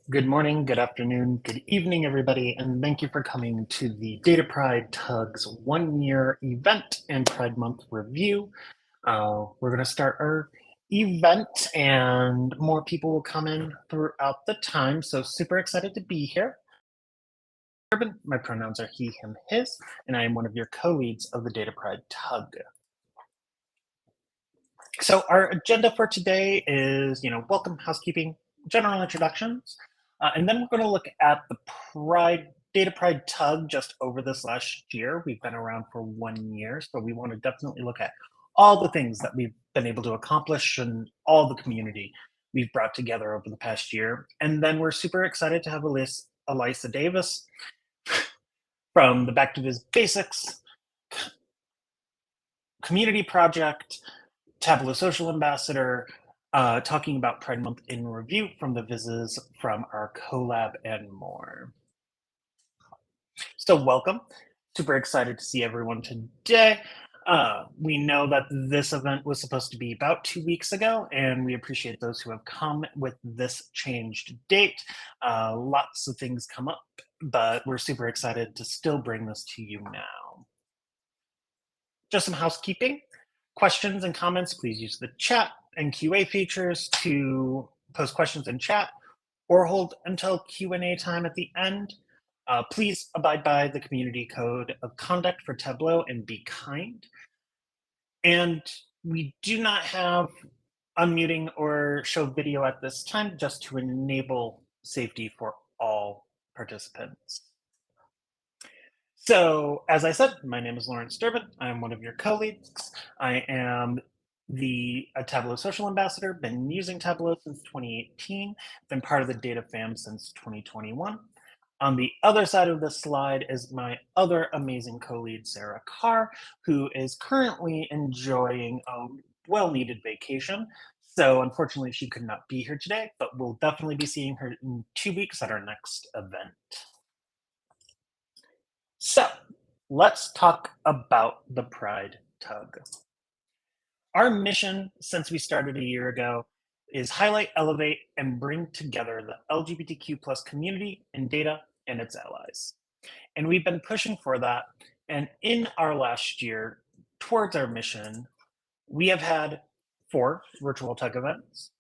Good morning, good afternoon, good evening, everybody, and thank you for coming to the DataPride Tugs 1 year event and Pride Month review. We're going to start our event, and more people will come in throughout the time. So, super excited to be here. My pronouns are he, him, his, and I am one of your co leads of the DataPride Tug. So our agenda for today is, welcome, housekeeping, general introductions, and then we're going to look at the Data Pride Tug just over this last year. We've been around for 1 year, so we want to definitely look at all the things that we've been able to accomplish and all the community we've brought together over the past year. And then we're super excited to have Elisa Davis from the Back to Biz Basics community project, Tableau Social Ambassador, talking about Pride Month in review from the Vizzes from our collab and more. So welcome. Super excited to see everyone today. We know that this event was supposed to be about 2 weeks ago, and we appreciate those who have come with this changed date. Lots of things come up, but we're super excited to still bring this to you now. Just some housekeeping. Questions and comments, please use the chat and QA features to post questions in chat or hold until Q&A time at the end. Please abide by the community code of conduct for Tableau and be kind. And we do not have unmuting or show video at this time, just to enable safety for all participants. So, as I said, my name is Lawrence Durbin. I am one of your co-leads. I am the Tableau Social Ambassador, been using Tableau since 2018, been part of the Data Fam since 2021. On the other side of this slide is my other amazing co-lead, Sarah Carr, who is currently enjoying a well-needed vacation. So unfortunately, she could not be here today, but we'll definitely be seeing her in 2 weeks at our next event. So let's talk about the Pride Tug. Our mission since we started a year ago is highlight, elevate, and bring together the LGBTQ plus community in data and its allies. And we've been pushing for that. And in our last year, towards our mission, we have had 4 virtual tug events.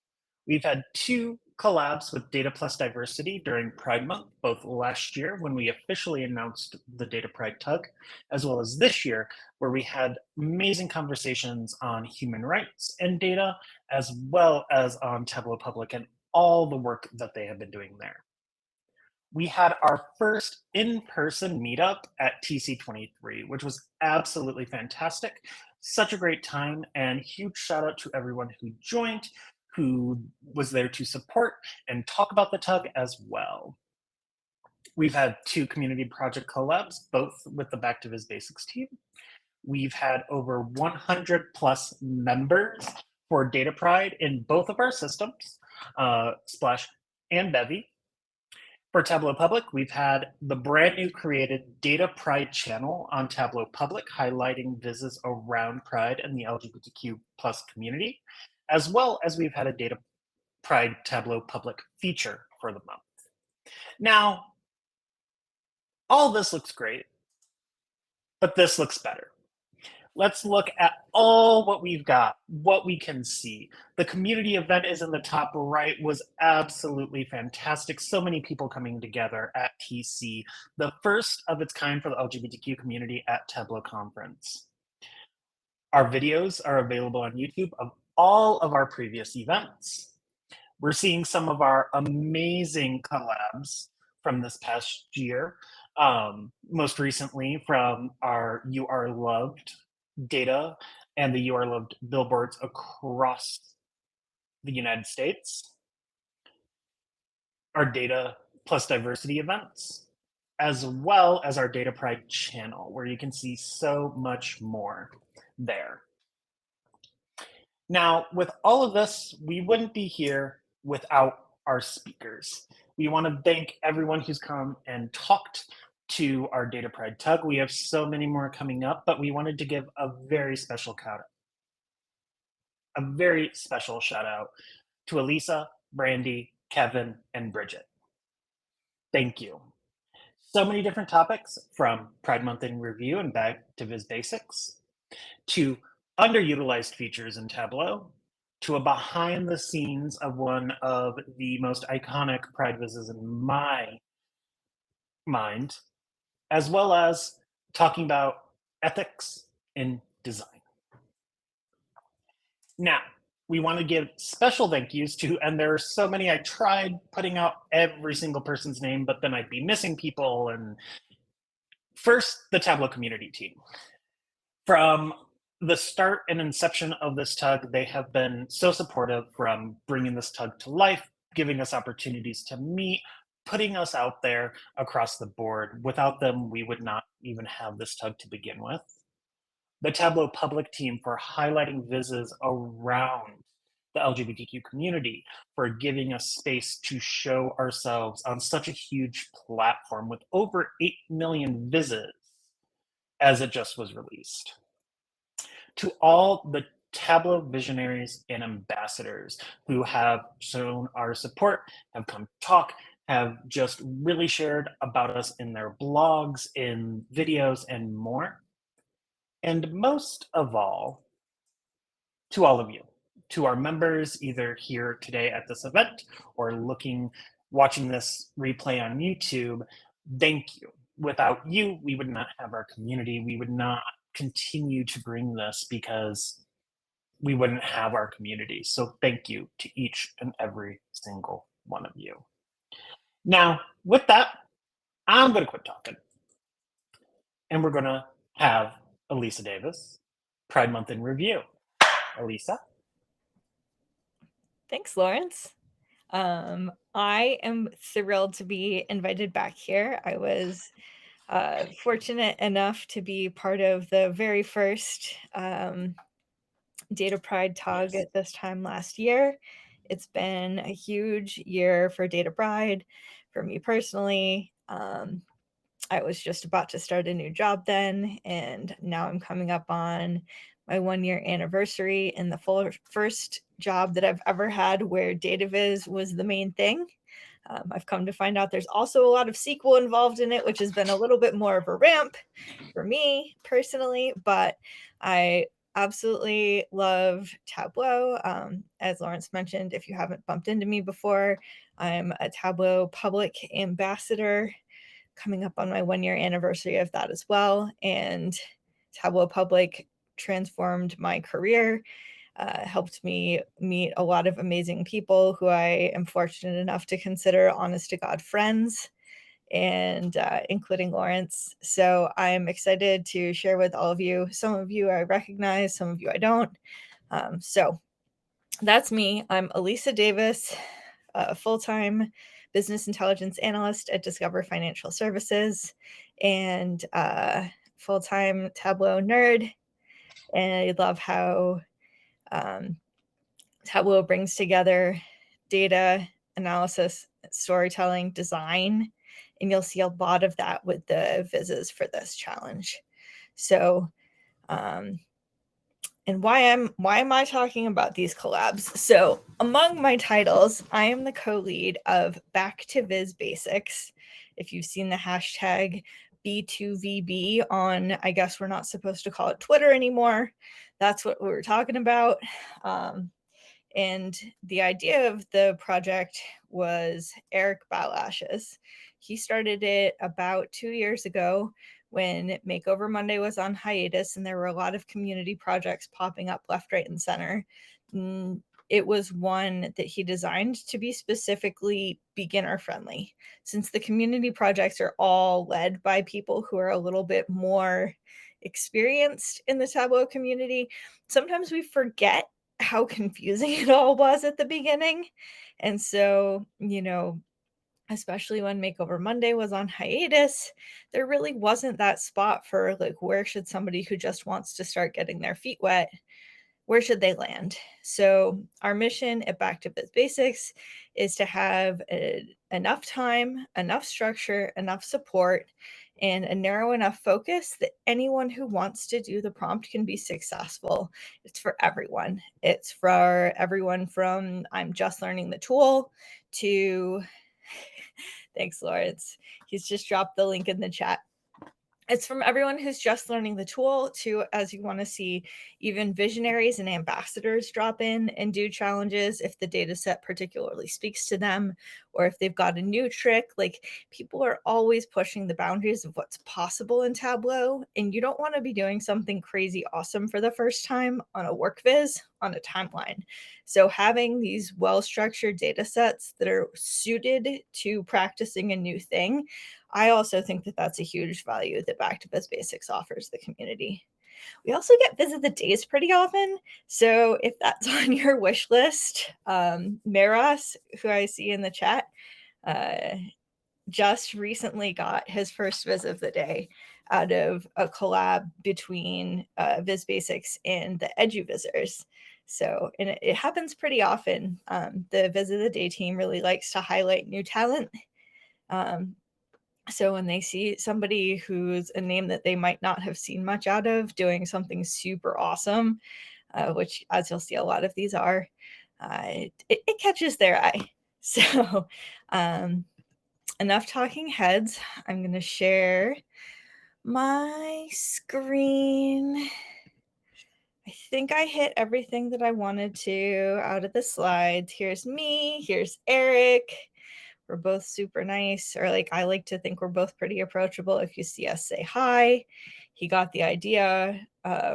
We've had 2 collabs with Data Plus Diversity during Pride Month, both last year when we officially announced the Data Pride Tug, as well as this year where we had amazing conversations on human rights and data, as well as on Tableau Public and all the work that they have been doing there. We had our first in-person meetup at TC23, which was absolutely fantastic. Such a great time, and huge shout out to everyone who joined, who was there to support and talk about the tug as well. We've had 2 community project collabs, both with the Back to Viz Basics team. We've had over 100 plus members for DataPride in both of our systems, Splash and Bevy. For Tableau Public, we've had the brand new created Data Pride channel on Tableau Public, highlighting Vizzes around Pride and the LGBTQ plus community, as well as we've had a Data Pride Tableau Public feature for the month. Now, all this looks great, but this looks better. Let's look at all what we've got, what we can see. The community event is in the top right, was absolutely fantastic. So many people coming together at TC, the first of its kind for the LGBTQ community at Tableau Conference. Our videos are available on YouTube of all of our previous events. We're seeing some of our amazing collabs from this past year. Most recently from our You Are Loved data and the You Are Loved billboards across the United States, our Data Plus Diversity events, as well as our Data Pride channel, where you can see so much more there. Now, with all of this, we wouldn't be here without our speakers. We want to thank everyone who's come and talked to our Data Pride Tug. We have so many more coming up, but we wanted to give a very special shout out to Elisa, Brandy, Kevin, and Bridget. Thank you. So many different topics, from Pride Month in review and back to Viz Basics, to underutilized features in Tableau, to a behind the scenes of one of the most iconic Pride Vizes in my mind, as well as talking about ethics in design. Now, we want to give special thank yous to, and there are so many, I tried putting out every single person's name, but then I'd be missing people. And first, the Tableau community team. From the start and inception of this tug, they have been so supportive, from bringing this tug to life, giving us opportunities to meet, putting us out there across the board. Without them, we would not even have this tug to begin with. The Tableau public team for highlighting Vizes around the LGBTQ community, for giving us space to show ourselves on such a huge platform with over 8 million Vizes as it just was released. To all the Tableau visionaries and ambassadors who have shown our support, have come talk, have just really shared about us in their blogs, in videos, and more. And most of all, to all of you, to our members, either here today at this event or watching this replay on YouTube, thank you. Without you, we would not have our community. We would not continue to bring this, because we wouldn't have our community. So thank you to each and every single one of you. Now, with that, I'm going to quit talking. And we're going to have Elisa Davis, Pride Month in Review. Elisa? Thanks, Lawrence. I am thrilled to be invited back here. I was fortunate enough to be part of the very first DataPride tug Yes. at this time last year. It's been a huge year for DataPride, for me personally. I was just about to start a new job then, and now I'm coming up on my 1-year anniversary in the first job that I've ever had where data viz was the main thing. I've come to find out there's also a lot of SQL involved in it, which has been a little bit more of a ramp for me personally, but I absolutely love Tableau. As Lawrence mentioned, if you haven't bumped into me before, I'm a Tableau public ambassador, coming up on my 1-year anniversary of that as well. And Tableau Public transformed my career, helped me meet a lot of amazing people who I am fortunate enough to consider honest to God friends, and including Lawrence. So I'm excited to share with all of you. Some of you I recognize, some of you I don't. So that's me. I'm Elisa Davis, a full-time business intelligence analyst at Discover Financial Services, and full-time Tableau nerd. And I love how Tableau brings together data analysis, storytelling, design, and you'll see a lot of that with the Vizes for this challenge. So, and why am I talking about these collabs? So among my titles, I am the co-lead of Back to Viz Basics. If you've seen the hashtag B2VB on, I guess we're not supposed to call it Twitter anymore, that's what we were talking about. And the idea of the project was Eric Balash's. He started it about 2 years ago when Makeover Monday was on hiatus and there were a lot of community projects popping up left, right, and center. It was one that he designed to be specifically beginner friendly, since the community projects are all led by people who are a little bit more experienced in the Tableau community. Sometimes we forget how confusing it all was at the beginning. And so, especially when Makeover Monday was on hiatus, there really wasn't that spot for like, where should somebody who just wants to start getting their feet wet, where should they land? So our mission at Back to Biz Basics is to have enough time, enough structure, enough support, and a narrow enough focus that anyone who wants to do the prompt can be successful. It's for everyone. It's for everyone from I'm just learning the tool to Thanks, Lawrence. He's just dropped the link in the chat. It's from everyone who's just learning the tool to, as you want to see, even visionaries and ambassadors drop in and do challenges if the data set particularly speaks to them, or if they've got a new trick. Like, people are always pushing the boundaries of what's possible in Tableau, and you don't want to be doing something crazy awesome for the first time on a work viz on a timeline. So having these well-structured data sets that are suited to practicing a new thing, I also think that that's a huge value that Back to Biz Basics offers the community. We also get Visit the Days pretty often. So if that's on your wish list, Meras, who I see in the chat, just recently got his first Viz of the Day out of a collab between Viz Basics and the EduVisors. So, and it happens pretty often. The Viz of the Day team really likes to highlight new talent. So when they see somebody who's a name that they might not have seen much out of doing something super awesome, which, as you'll see, a lot of these are, it catches their eye. So enough talking heads. I'm going to share my screen. I think I hit everything that I wanted to out of the slides. Here's me. Here's Eric. We're both super nice, or like, I like to think we're both pretty approachable. If you see us, say hi. He got the idea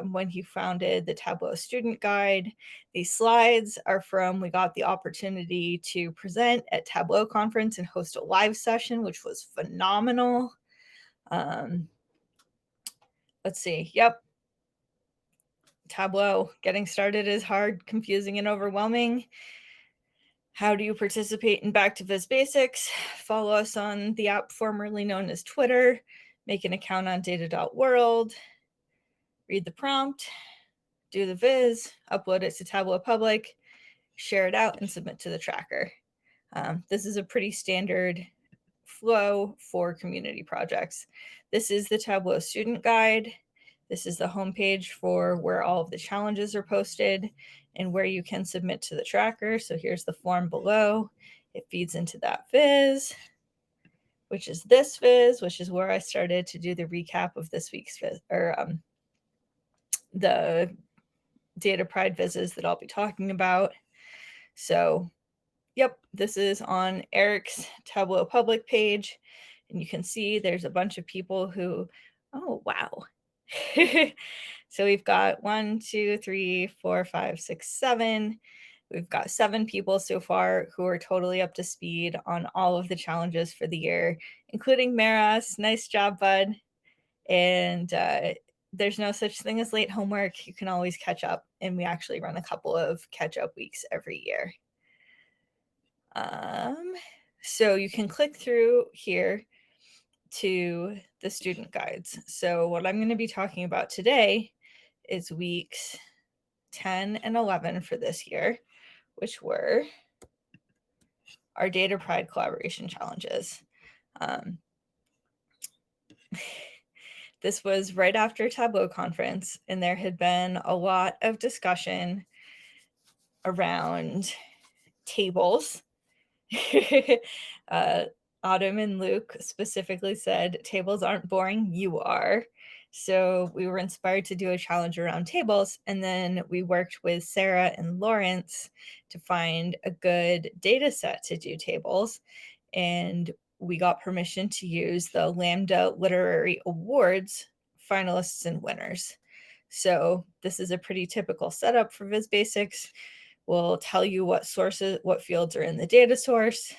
when he founded the Tableau student guide. These slides are from, we got the opportunity to present at Tableau conference and host a live session, which was phenomenal. Let's see. Yep. Tableau, getting started is hard, confusing, and overwhelming. How do you participate in Back to Viz Basics? Follow us on the app formerly known as Twitter. Make an account on data.world. Read the prompt. Do the viz. Upload it to Tableau Public. Share it out and submit to the tracker. This is a pretty standard flow for community projects. This is the Tableau student guide. This is the homepage for where all of the challenges are posted and where you can submit to the tracker. So here's the form below. It feeds into that viz, which is this viz, which is where I started to do the recap of this week's viz, or the DataPride vizzes that I'll be talking about. So, yep, this is on Eric's Tableau public page. And you can see there's a bunch of people who, oh, wow. So we've got 1, 2, 3, 4, 5, 6, 7. We've got 7 people so far who are totally up to speed on all of the challenges for the year, including Maras. Nice job, bud. And there's no such thing as late homework. You can always catch up. And we actually run a couple of catch-up weeks every year. So you can click through here to the student guides. So what I'm going to be talking about today is weeks 10 and 11 for this year, which were our DataPride collaboration challenges. This was right after Tableau conference, and there had been a lot of discussion around tables. Autumn and Luke specifically said, tables aren't boring, you are. So we were inspired to do a challenge around tables. And then we worked with Sarah and Lawrence to find a good data set to do tables. And we got permission to use the Lambda Literary Awards finalists and winners. So this is a pretty typical setup for Viz Basics. We'll tell you what sources, what fields are in the data source.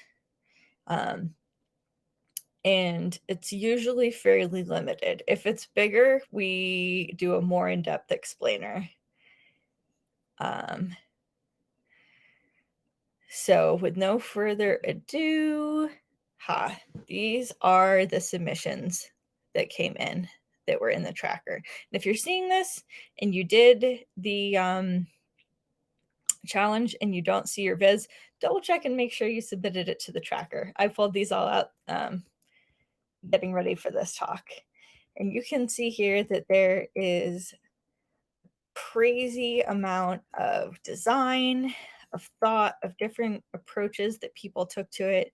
And it's usually fairly limited. If it's bigger, we do a more in-depth explainer. So with no further ado, these are the submissions that came in that were in the tracker. And if you're seeing this and you did the challenge and you don't see your viz, double check and make sure you submitted it to the tracker. I pulled these all out getting ready for this talk. And you can see here that there is crazy amount of design, of thought, of different approaches that people took to it.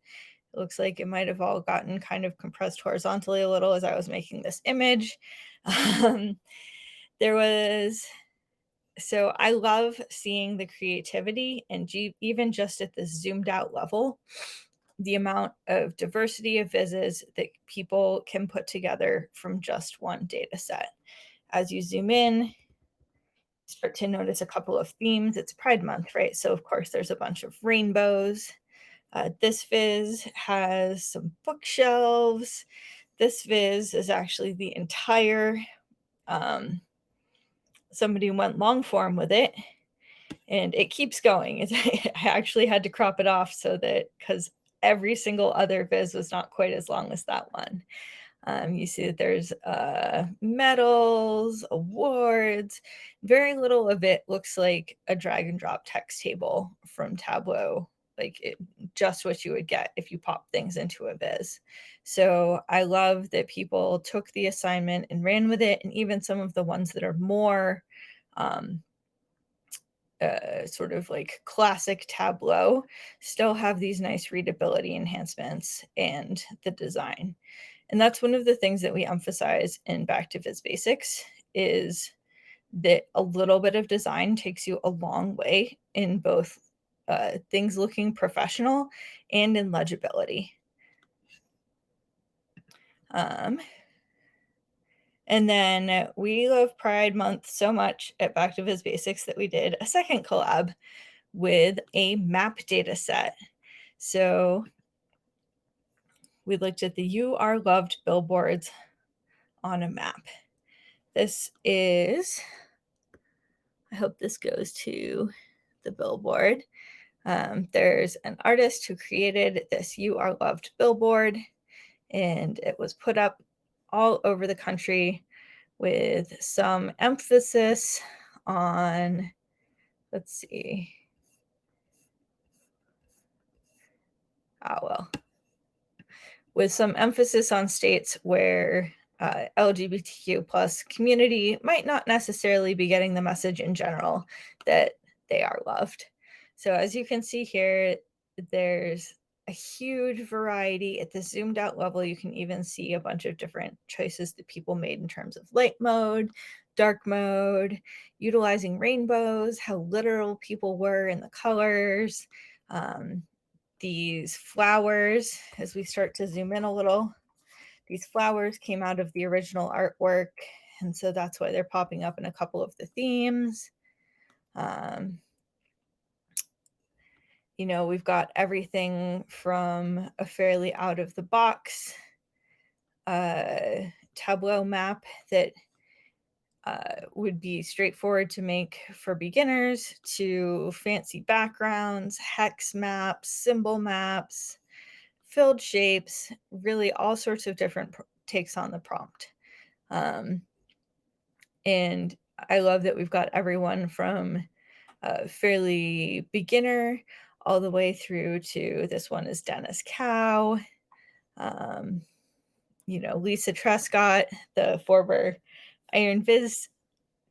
It looks like it might have all gotten kind of compressed horizontally a little as I was making this image. So I love seeing the creativity and even just at the zoomed out level, the amount of diversity of vises that people can put together from just one data set. As you zoom in, start to notice a couple of themes. It's Pride Month, right? So of course there's a bunch of rainbows. This viz has some bookshelves. This viz is actually the entire, somebody went long form with it, and it keeps going. I actually had to crop it off so that, because every single other viz was not quite as long as that one. You see that there's medals, awards. Very little of it looks like a drag and drop text table from Tableau, just what you would get if you pop things into a viz. So I love that people took the assignment and ran with it, and even some of the ones that are more sort of like classic Tableau still have these nice readability enhancements and the design. And that's one of the things that we emphasize in Back to Viz Basics, is that a little bit of design takes you a long way in both things looking professional and in legibility. And then we love Pride Month so much at Back to Viz Basics that we did a second collab with a map data set. So we looked at the You Are Loved billboards on a map. This is, I hope this goes to the billboard. There's an artist who created this You Are Loved billboard, and it was put up all over the country with some emphasis on, let's see. With some emphasis on states where LGBTQ plus community might not necessarily be getting the message in general that they are loved. So as you can see here, there's a huge variety. At the zoomed out level, you can even see a bunch of different choices that people made in terms of light mode, dark mode, utilizing rainbows, how literal people were in the colors. These flowers, as we start to zoom in a little, these flowers came out of the original artwork, and so that's why they're popping up in a couple of the themes. We've got everything from a fairly out of the box Tableau map that would be straightforward to make for beginners, to fancy backgrounds, hex maps, symbol maps, filled shapes, really all sorts of different takes on the prompt. And I love that we've got everyone from fairly beginner all the way through to, this one is Dennis Cow. Lisa Trescott, the former Iron Viz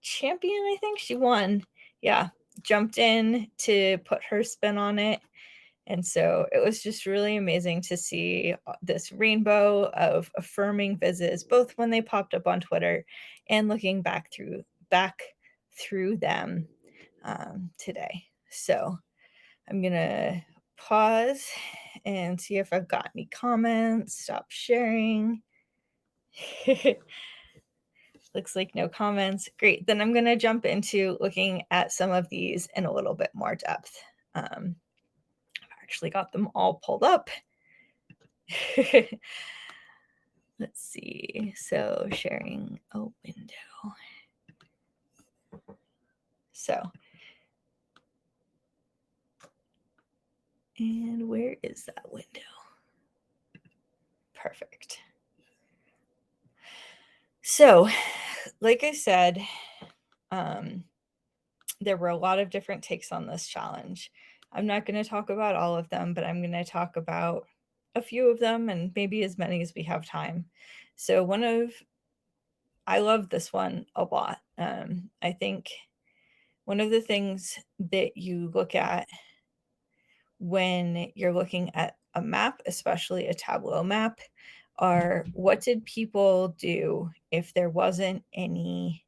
champion, I think she won. Yeah, jumped in to put her spin on it. And so it was just really amazing to see this rainbow of affirming vises, both when they popped up on Twitter and looking back through them today. So I'm going to pause and see if I've got any comments. Stop sharing. Looks like no comments. Great. Then I'm going to jump into looking at some of these in a little bit more depth. I've actually got them all pulled up. Let's see. So sharing a window. So, and where is that window? Perfect. So, like I said, there were a lot of different takes on this challenge. I'm not going to talk about all of them, but I'm going to talk about a few of them and maybe as many as we have time. So I love this one a lot. I think one of the things that you look at when you're looking at a map, especially a Tableau map, are what did people do if there wasn't any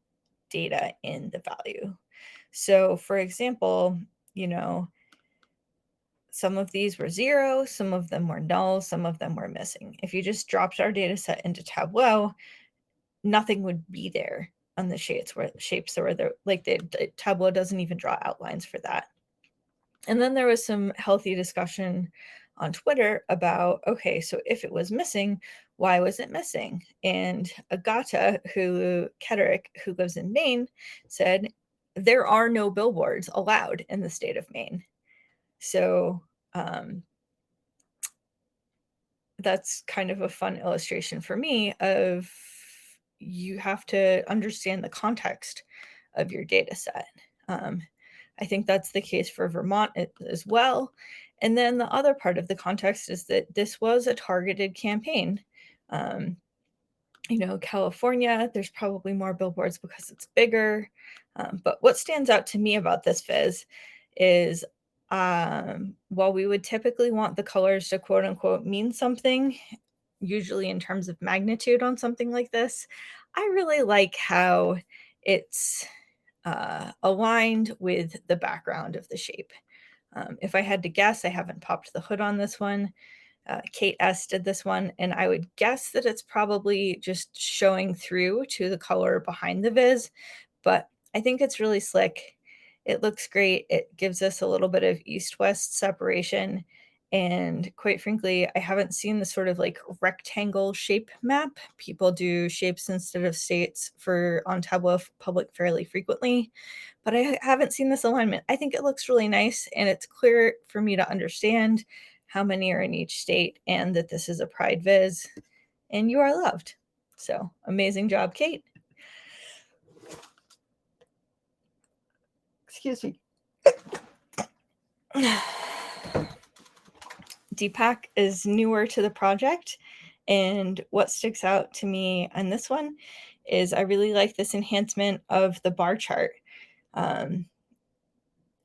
data in the value? So, for example, some of these were 0, some of them were null, some of them were missing. If you just dropped our data set into Tableau, nothing would be there on the shapes where the Tableau doesn't even draw outlines for that. And then there was some healthy discussion on Twitter about, okay, so if it was missing, why was it missing? And Agata, Kederick, who lives in Maine, said, there are no billboards allowed in the state of Maine. So that's kind of a fun illustration for me of you have to understand the context of your data set. I think that's the case for Vermont as well. And then the other part of the context is that this was a targeted campaign. California, there's probably more billboards because it's bigger. But what stands out to me about this viz is while we would typically want the colors to quote unquote mean something, usually in terms of magnitude on something like this, I really like how it's aligned with the background of the shape. If I had to guess, I haven't popped the hood on this one. Kate S. did this one, and I would guess that it's probably just showing through to the color behind the viz, but I think it's really slick. It looks great. It gives us a little bit of east-west separation, and quite frankly, I haven't seen the sort of like rectangle shape map. People do shapes instead of states on Tableau Public fairly frequently, but I haven't seen this alignment. I think it looks really nice, and it's clear for me to understand how many are in each state and that this is a Pride viz, and you are loved. So amazing job, Kate. Excuse me. Deepak is newer to the project, and what sticks out to me on this one is I really like this enhancement of the bar chart.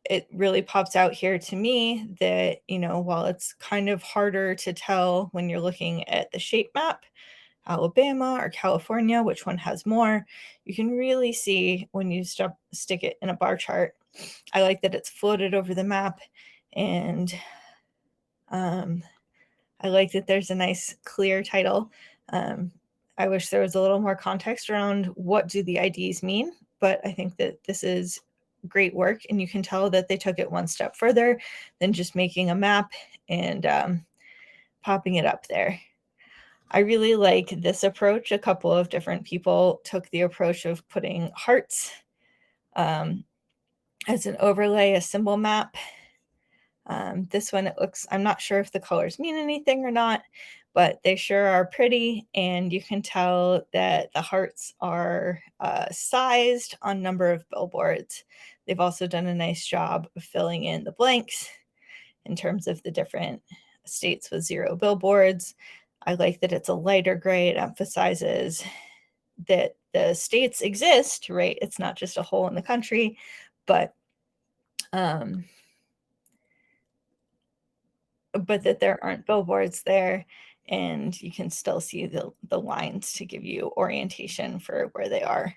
It really pops out here to me that, while it's kind of harder to tell when you're looking at the shape map, Alabama or California, which one has more, you can really see when you stick it in a bar chart. I like that it's floated over the map, and I like that there's a nice clear title. I wish there was a little more context around what do the IDs mean, but I think that this is great work, and you can tell that they took it one step further than just making a map and popping it up there. I really like this approach. A couple of different people took the approach of putting hearts as an overlay, a symbol map. This one, I'm not sure if the colors mean anything or not, but they sure are pretty, and you can tell that the hearts are sized on number of billboards. They've also done a nice job of filling in the blanks in terms of the different states with 0 billboards. I like that it's a lighter gray. It emphasizes that the states exist, right? It's not just a hole in the country, but that there aren't billboards there, and you can still see the lines to give you orientation for where they are.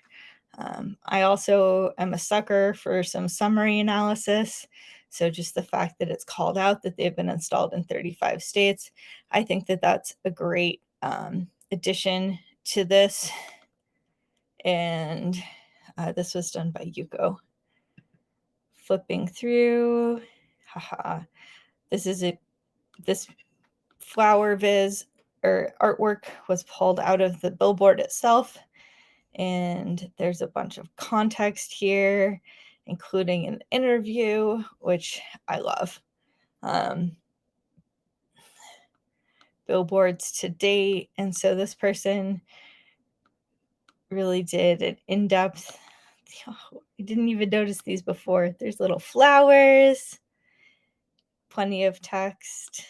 I also am a sucker for some summary analysis. So just the fact that it's called out that they've been installed in 35 states, I think that that's a great addition to this. And this was done by Yuko. Flipping through, this flower viz or artwork was pulled out of the billboard itself, and there's a bunch of context here, including an interview, which I love. Billboards to date, and so this person really did an in-depth. I didn't even notice these before. There's little flowers, plenty of text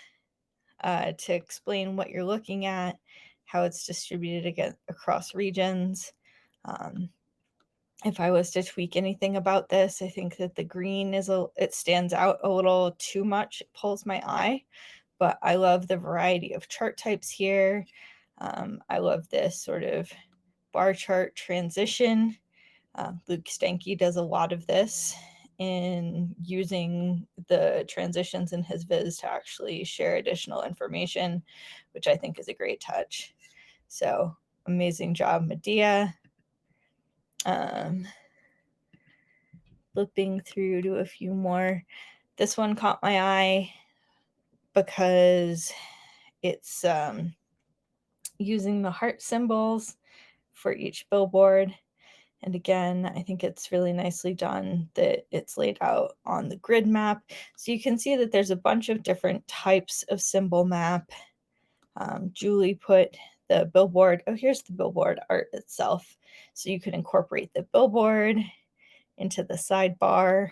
to explain what you're looking at, how it's distributed across regions. If I was to tweak anything about this, I think that the green it stands out a little too much. It pulls my eye, but I love the variety of chart types here. I love this sort of bar chart transition. Luke Stanky does a lot of this in using the transitions in his viz to actually share additional information, which I think is a great touch. So amazing job, Medea. Flipping through to a few more. This one caught my eye because it's using the heart symbols for each billboard. And again, I think it's really nicely done that it's laid out on the grid map. So you can see that there's a bunch of different types of symbol map. Julie put the billboard, oh, here's the billboard art itself. So you could incorporate the billboard into the sidebar.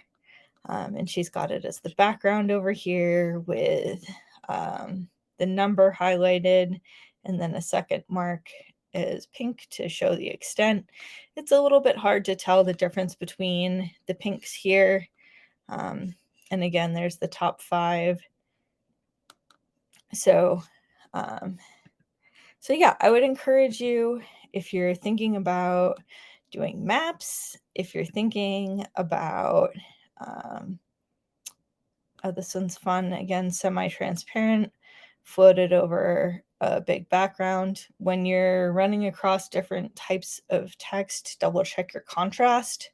And she's got it as the background over here with the number highlighted, and then a second mark is pink to show the extent. It's a little bit hard to tell the difference between the pinks here. And again, there's the top 5. So yeah, I would encourage you, if you're thinking about doing maps, if you're thinking about, oh, this one's fun, again, semi-transparent, floated over a big background. When you're running across different types of text, double check your contrast.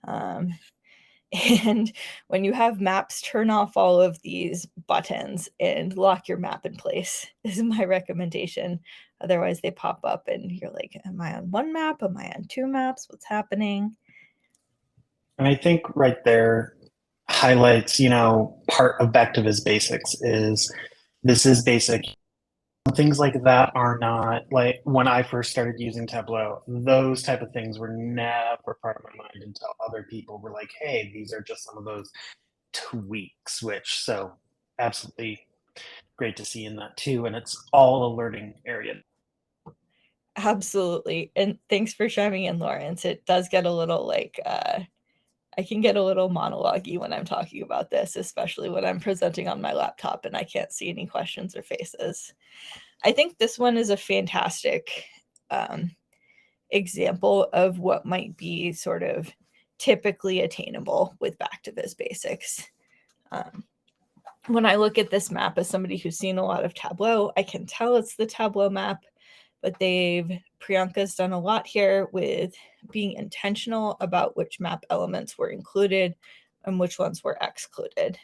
And when you have maps, turn off all of these buttons and lock your map in place is my recommendation. Otherwise they pop up and you're like, am I on one map? Am I on 2 maps? What's happening? And I think right there highlights, part of Back to Viz Basics is this is basic. Things like that are not, like when I first started using Tableau, those type of things were never part of my mind until other people were like, hey, these are just some of those tweaks, which so absolutely great to see in that too. And it's all a learning area. Absolutely. And thanks for chiming in, Lawrence. It does get a little like, I can get a little monologue-y when I'm talking about this, especially when I'm presenting on my laptop and I can't see any questions or faces. I think this one is a fantastic example of what might be sort of typically attainable with Back to Viz Basics. When I look at this map as somebody who's seen a lot of Tableau, I can tell it's the Tableau map, but Priyanka's done a lot here with being intentional about which map elements were included and which ones were excluded.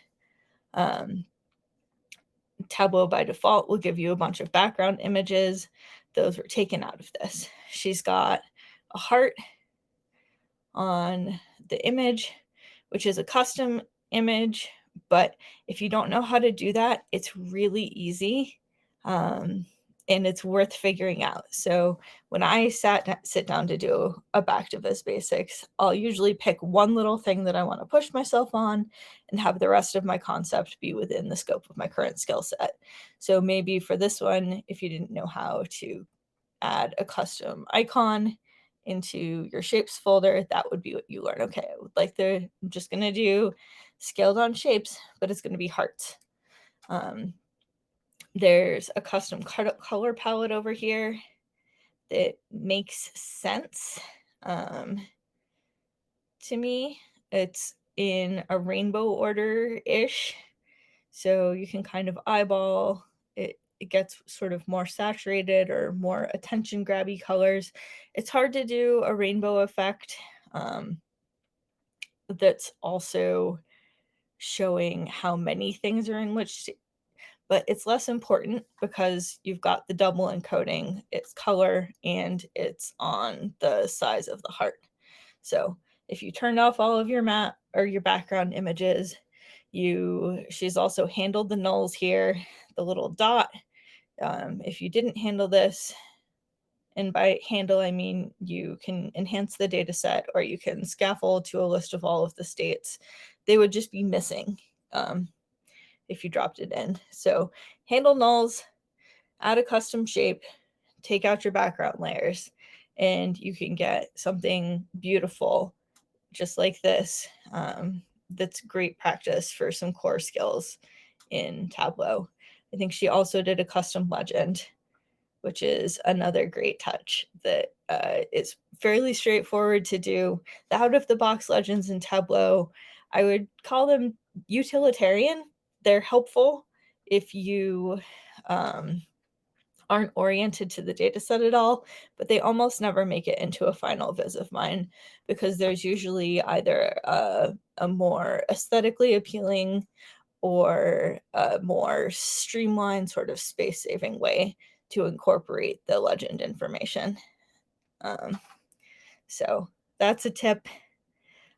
Tableau by default will give you a bunch of background images. Those were taken out of this. She's got a heart on the image, which is a custom image. But if you don't know how to do that, it's really easy. And it's worth figuring out. So when I sit down to do a Back to Viz Basics, I'll usually pick one little thing that I want to push myself on and have the rest of my concept be within the scope of my current skill set. So maybe for this one, if you didn't know how to add a custom icon into your shapes folder, that would be what you learn. Okay, I'm just going to do scaled on shapes, but it's going to be hearts. There's a custom color palette over here that makes sense to me. It's in a rainbow order-ish, so you can kind of eyeball it. It gets sort of more saturated or more attention-grabby colors. It's hard to do a rainbow effect that's also showing how many things are in which, but it's less important because you've got the double encoding, it's color, and it's on the size of the heart. So if you turned off all of your map or your background images, she's also handled the nulls here, the little dot. If you didn't handle this, and by handle, I mean you can enhance the data set or you can scaffold to a list of all of the states. They would just be missing if you dropped it in. So handle nulls, add a custom shape, take out your background layers, and you can get something beautiful just like this. That's great practice for some core skills in Tableau. I think she also did a custom legend, which is another great touch that is fairly straightforward to do. The out-of-the-box legends in Tableau, I would call them utilitarian. They're helpful if you aren't oriented to the data set at all, but they almost never make it into a final viz of mine because there's usually either a more aesthetically appealing or a more streamlined sort of space-saving way to incorporate the legend information. So that's a tip.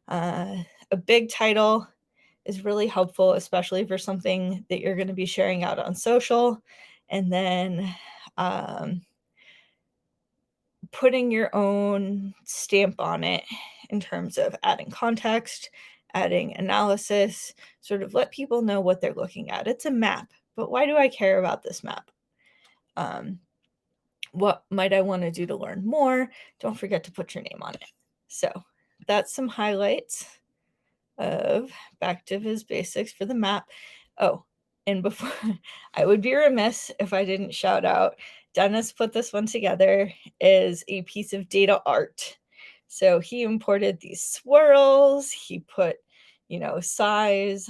A big title is really helpful, especially for something that you're going to be sharing out on social. And then putting your own stamp on it in terms of adding context, adding analysis, sort of let people know what they're looking at. It's a map, but why do I care about this map? What might I want to do to learn more? Don't forget to put your name on it. So that's some highlights of Back to Viz Basics for the map. Oh, and before, I would be remiss if I didn't shout out, Dennis put this one together as a piece of data art. So he imported these swirls, he put, size,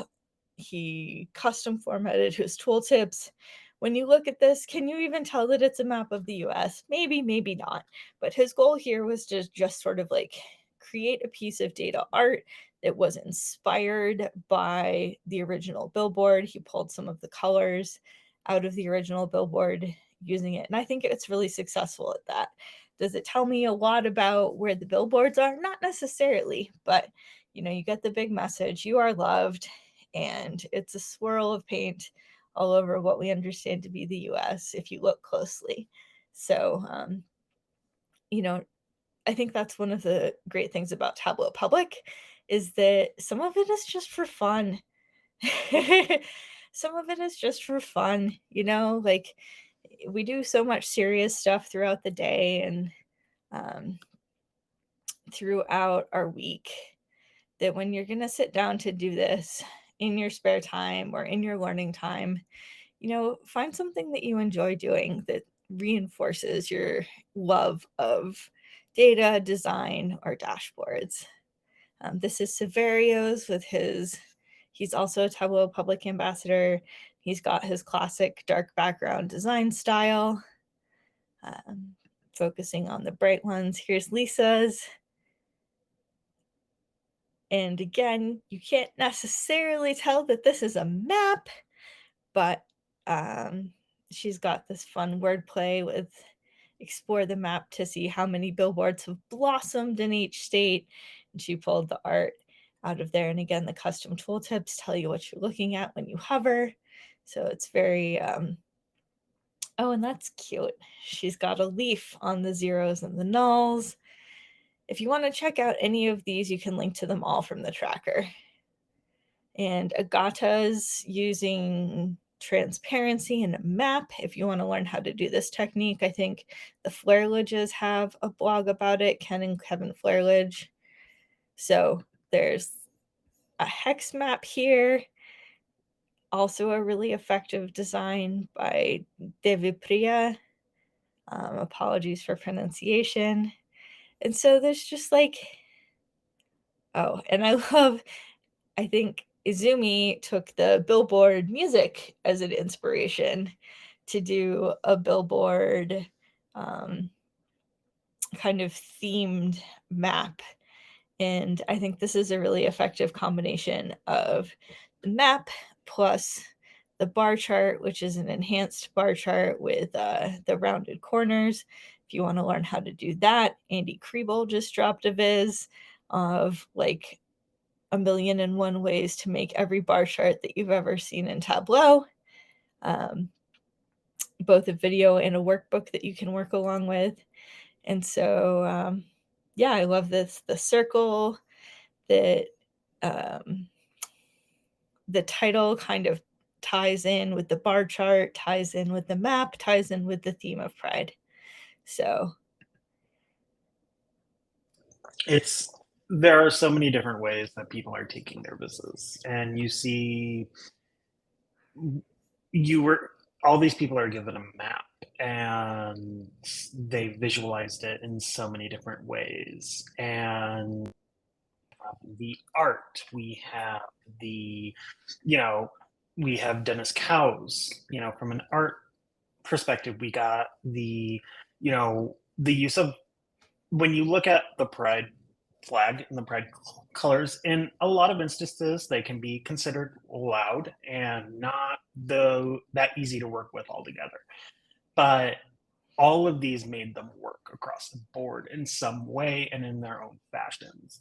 he custom formatted his tooltips. When you look at this, can you even tell that it's a map of the US? Maybe, maybe not. But his goal here was to just sort of like create a piece of data art that was inspired by the original billboard. He pulled some of the colors out of the original billboard using it. And I think it's really successful at that. Does it tell me a lot about where the billboards are? Not necessarily, but you get the big message. You are loved. And it's a swirl of paint all over what we understand to be the US if you look closely. So, I think that's one of the great things about Tableau Public is that some of it is just for fun. Some of it is just for fun, like we do so much serious stuff throughout the day and throughout our week that when you're going to sit down to do this in your spare time or in your learning time, find something that you enjoy doing that reinforces your love of data, design, or dashboards. This is Severio's with he's also a Tableau Public Ambassador. He's got his classic dark background design style, focusing on the bright ones. Here's Lisa's. And again, you can't necessarily tell that this is a map, but she's got this fun wordplay with explore the map to see how many billboards have blossomed in each state. And she pulled the art out of there. And again, the custom tooltips tell you what you're looking at when you hover. So it's very, oh, and that's cute. She's got a leaf on the zeros and the nulls. If you want to check out any of these, you can link to them all from the tracker. And Agata's using transparency in a map. If you want to learn how to do this technique, I think the Flairledges have a blog about it, Ken and Kevin Flairledge. So there's a hex map here. Also a really effective design by DataPride. Apologies for pronunciation. And so there's just like, oh, and I think Izumi took the billboard music as an inspiration to do a billboard kind of themed map. And I think this is a really effective combination of the map plus the bar chart, which is an enhanced bar chart with the rounded corners. If you want to learn how to do that, Andy Kriebel just dropped a viz of like 1,000,001 ways to make every bar chart that you've ever seen in Tableau. Both a video and a workbook that you can work along with. And so, yeah, I love this. The circle that the title kind of ties in with the bar chart, ties in with the map, ties in with the theme of pride. So there are so many different ways that people are taking their business, and you see all these people are given a map and they visualized it in so many different ways. And the art, we have the, you know, we have Dennis Cowes, from an art perspective, we got the use of, when you look at the pride flag and the pride colors, in a lot of instances they can be considered loud and not that easy to work with altogether, but all of these made them work across the board in some way and in their own fashions,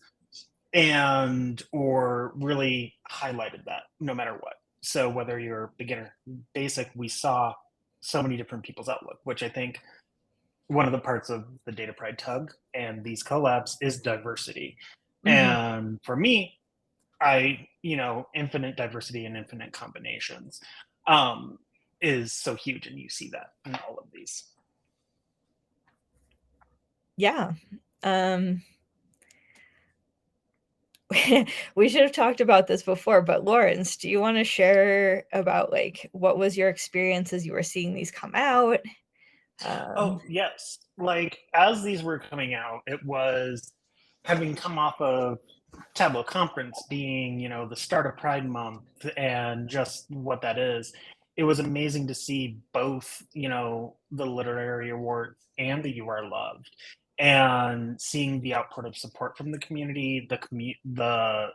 and or really highlighted that no matter what. So whether you're beginner, basic, we saw so many different people's outlook, which I think one of the parts of the DataPride tug and these collabs is diversity. Mhm. And for me, infinite diversity and infinite combinations um, is so huge, and you see that in all of these. Yeah. We should have talked about this before, but Lawrence, do you want to share about like what was your experience as you were seeing these come out? Oh, yes. Like, as these were coming out, it was having come off of Tableau conference being, the start of Pride Month and just what that is. It was amazing to see both, the literary awards and the You Are Loved, and seeing the output of support from the community, the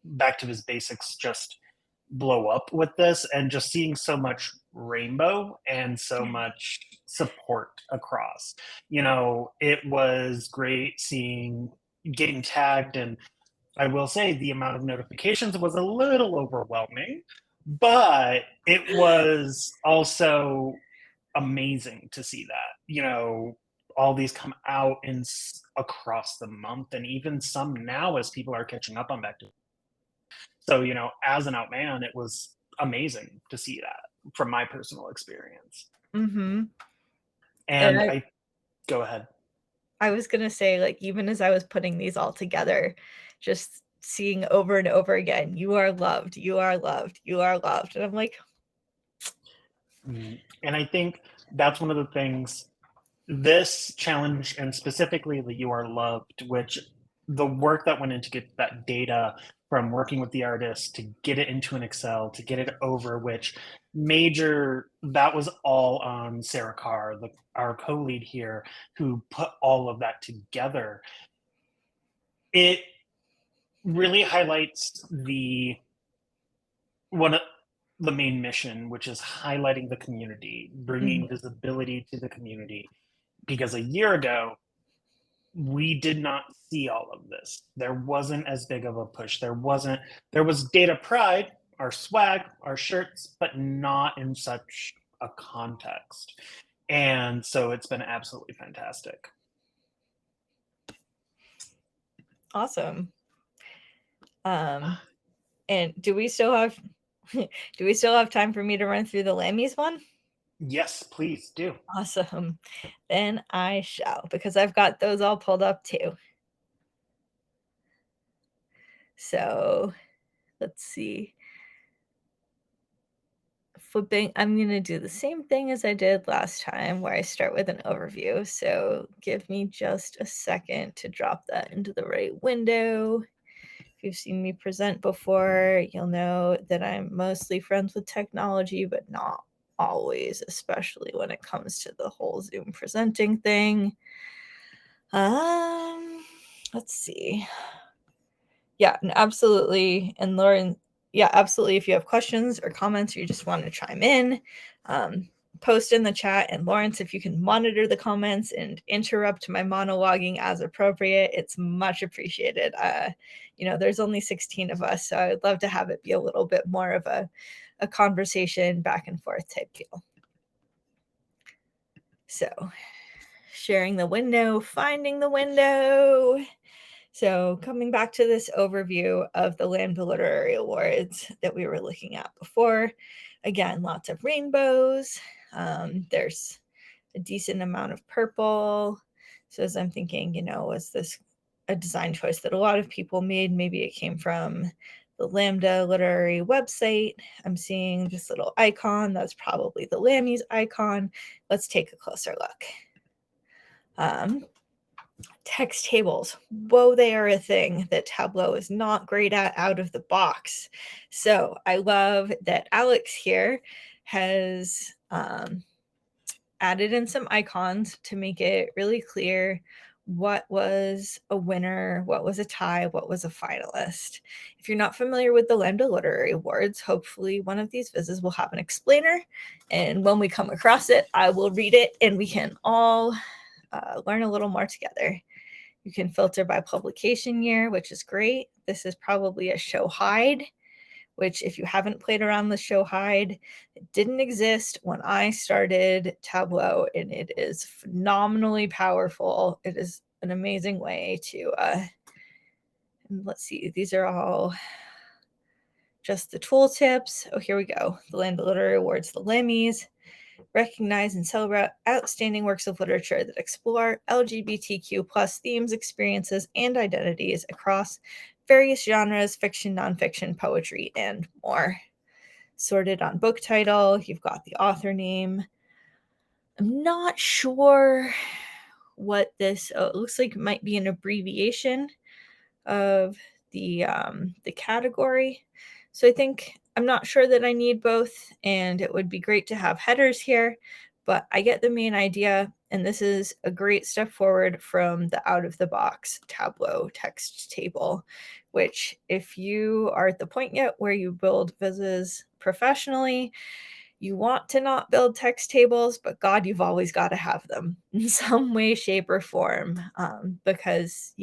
Back to His Basics just blow up with this, and just seeing so much rainbow and so much support across. It was great seeing, getting tagged, and I will say the amount of notifications was a little overwhelming, but it was also amazing to see that, all these come out across the month, and even some now as people are catching up on Back to. So, as an out man, it was amazing to see that from my personal experience. Mm-hmm. And And go ahead. I was gonna say, like, even as I was putting these all together, just seeing over and over again, "You are loved, you are loved, you are loved," and I'm like, And I think that's one of the things, this challenge, and specifically the You Are Loved, which the work that went into get that data from working with the artist to get it into an Excel, to get it over, which that was all on Sarah Carr, our co-lead here, who put all of that together. It really highlights one of the main mission, which is highlighting the community, bringing mhm, visibility to the community. Because a year ago, we did not see all of this. There wasn't as big of a push. There was DataPride, our swag, our shirts, but not in such a context. And so it's been absolutely fantastic. awesome. Um, and do we still have do we still have time for me to run through the Lammy's one? Yes, please do. Awesome. Then I shall, because I've got those all pulled up too. So let's see. Flipping, I'm going to do the same thing as I did last time where I start with an overview. So give me just a second to drop that into the right window. If you've seen me present before, you'll know that I'm mostly friends with technology, but not always, especially when it comes to the whole Zoom presenting thing. Let's see. Yeah, and absolutely. And Lauren, yeah, absolutely. If you have questions or comments or you just want to chime in, post in the chat. And Lawrence, if you can monitor the comments and interrupt my monologuing as appropriate, it's much appreciated. There's only 16 of us, so I would love to have it be a little bit more of a conversation back and forth type feel. So sharing the window, finding the window. So coming back to this overview of the Lambda Literary Awards that we were looking at before, again, lots of rainbows. There's a decent amount of purple. So as I'm thinking, was this a design choice that a lot of people made? Maybe it came from the Lambda Literary website. I'm seeing this little icon. That's probably the Lammy's icon. Let's take a closer look. Text tables. Whoa, they are a thing that Tableau is not great at out of the box. So I love that Alex here has added in some icons to make it really clear what was a winner, what was a tie, what was a finalist. If you're not familiar with the Lambda Literary Awards, hopefully one of these vizzes will have an explainer. And when we come across it, I will read it and we can all learn a little more together. You can filter by publication year, which is great. This is probably a show hide, which if you haven't played around with show hide, it didn't exist when I started Tableau, and it is phenomenally powerful. It is an amazing way to, let's see, these are all just the tooltips. Oh, here we go. The Lambda Literary Awards, the Lammys. Recognize and celebrate outstanding works of literature that explore LGBTQ plus themes, experiences, and identities across various genres, fiction, nonfiction, poetry, and more. Sorted on book title, you've got the author name. I'm not sure what this, it looks like it might be an abbreviation of the category. So I think I'm not sure that I need both, and it would be great to have headers here, but I get the main idea, and this is a great step forward from the out-of-the-box Tableau text table, which if you are at the point yet where you build vizzes professionally, you want to not build text tables, but God, you've always got to have them in some way, shape, or form, because,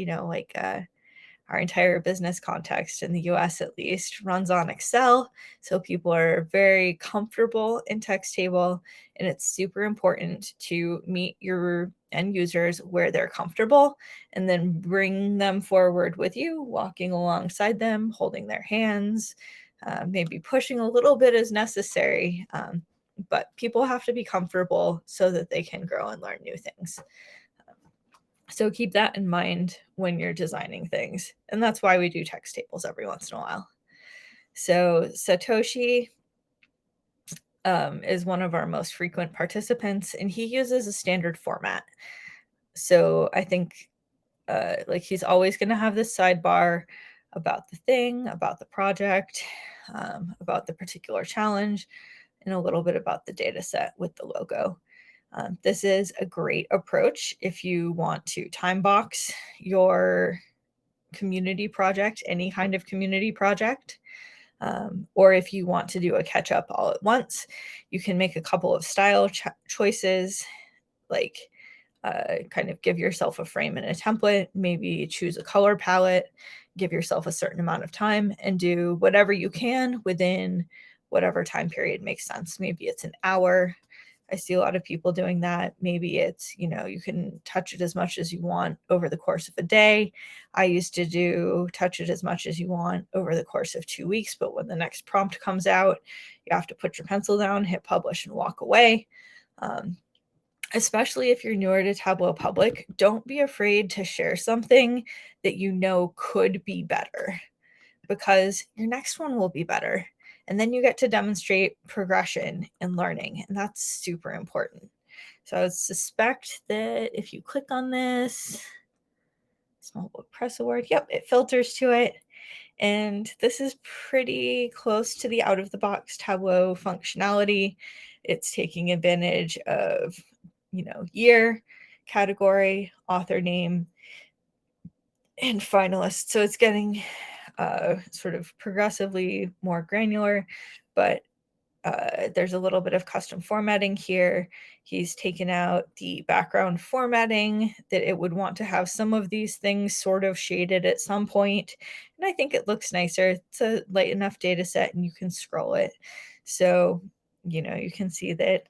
our entire business context in the US at least runs on Excel. So people are very comfortable in text table, and it's super important to meet your end users where they're comfortable and then bring them forward with you, walking alongside them, holding their hands, maybe pushing a little bit as necessary. But people have to be comfortable so that they can grow and learn new things. So keep that in mind when you're designing things. And that's why we do text tables every once in a while. So Satoshi is one of our most frequent participants, and he uses a standard format. So I think he's always going to have this sidebar about the thing, about the project, about the particular challenge, and a little bit about the data set with the logo. This is a great approach if you want to time box your community project, any kind of community project, or if you want to do a catch up all at once. You can make a couple of style choices, like kind of give yourself a frame and a template, maybe choose a color palette, give yourself a certain amount of time, and do whatever you can within whatever time period makes sense. Maybe it's an hour. I see a lot of people doing that. Maybe it's, you can touch it as much as you want over the course of a day. I used to do touch it as much as you want over the course of 2 weeks, but when the next prompt comes out, you have to put your pencil down, hit publish, and walk away. Especially if you're newer to Tableau Public, don't be afraid to share something that you know could be better, because your next one will be better. And then you get to demonstrate progression and learning, and that's super important. So I would suspect that if you click on this, small book press award, yep, it filters to it. And this is pretty close to the out-of-the-box Tableau functionality. It's taking advantage of, year, category, author name, and finalist. So it's getting sort of progressively more granular, but there's a little bit of custom formatting here. He's taken out the background formatting that it would want to have some of these things sort of shaded at some point. And I think it looks nicer. It's a light enough data set and you can scroll it. So, you can see that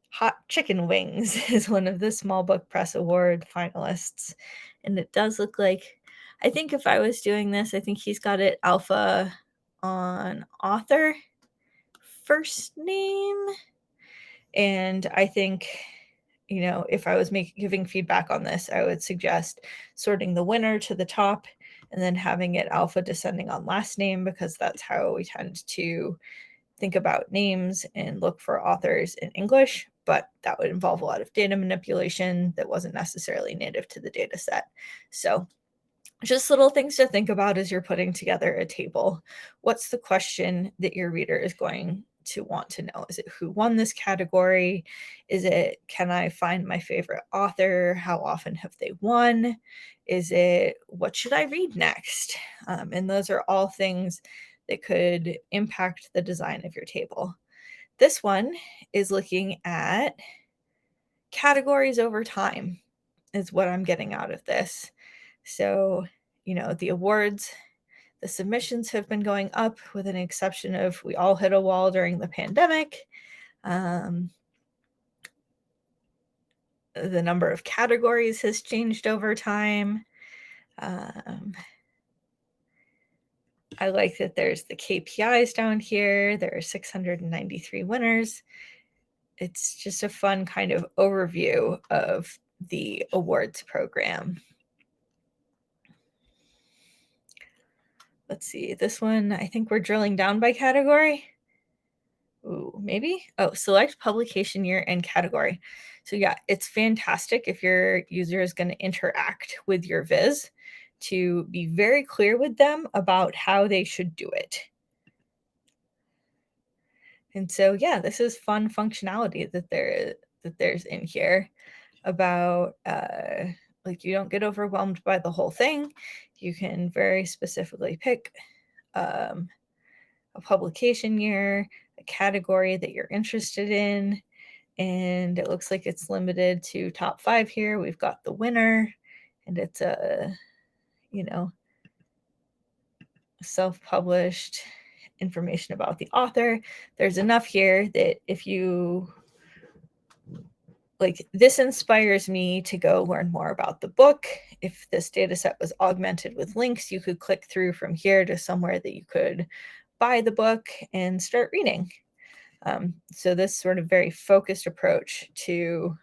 Hot Chicken Wings is one of the Small Book Press Award finalists. And it does look like, I think if I was doing this, I think he's got it alpha on author first name. And I think, if I was giving feedback on this, I would suggest sorting the winner to the top and then having it alpha descending on last name, because that's how we tend to think about names and look for authors in English, but that would involve a lot of data manipulation that wasn't necessarily native to the data set. So just little things to think about as you're putting together a table. What's the question that your reader is going to want to know? Is it who won this category? Is it, can I find my favorite author? How often have they won? Is it, what should I read next? And those are all things that could impact the design of your table. This one is looking at categories over time, is what I'm getting out of this. So, the awards, the submissions have been going up, with an exception of we all hit a wall during the pandemic. The number of categories has changed over time. I like that there's the KPIs down here. There are 693 winners. It's just a fun kind of overview of the awards program. Let's see, this one, I think we're drilling down by category. Ooh, maybe? Oh, select publication year and category. So yeah, it's fantastic if your user is going to interact with your viz to be very clear with them about how they should do it. And so, yeah, this is fun functionality that there's in here about like, you don't get overwhelmed by the whole thing. You can very specifically pick a publication year, a category that you're interested in, and it looks like it's limited to top 5 here. We've got the winner, and it's a, self-published information about the author. There's enough here that if you like, this inspires me to go learn more about the book. If this data set was augmented with links, you could click through from here to somewhere that you could buy the book and start reading. So this sort of very focused approach to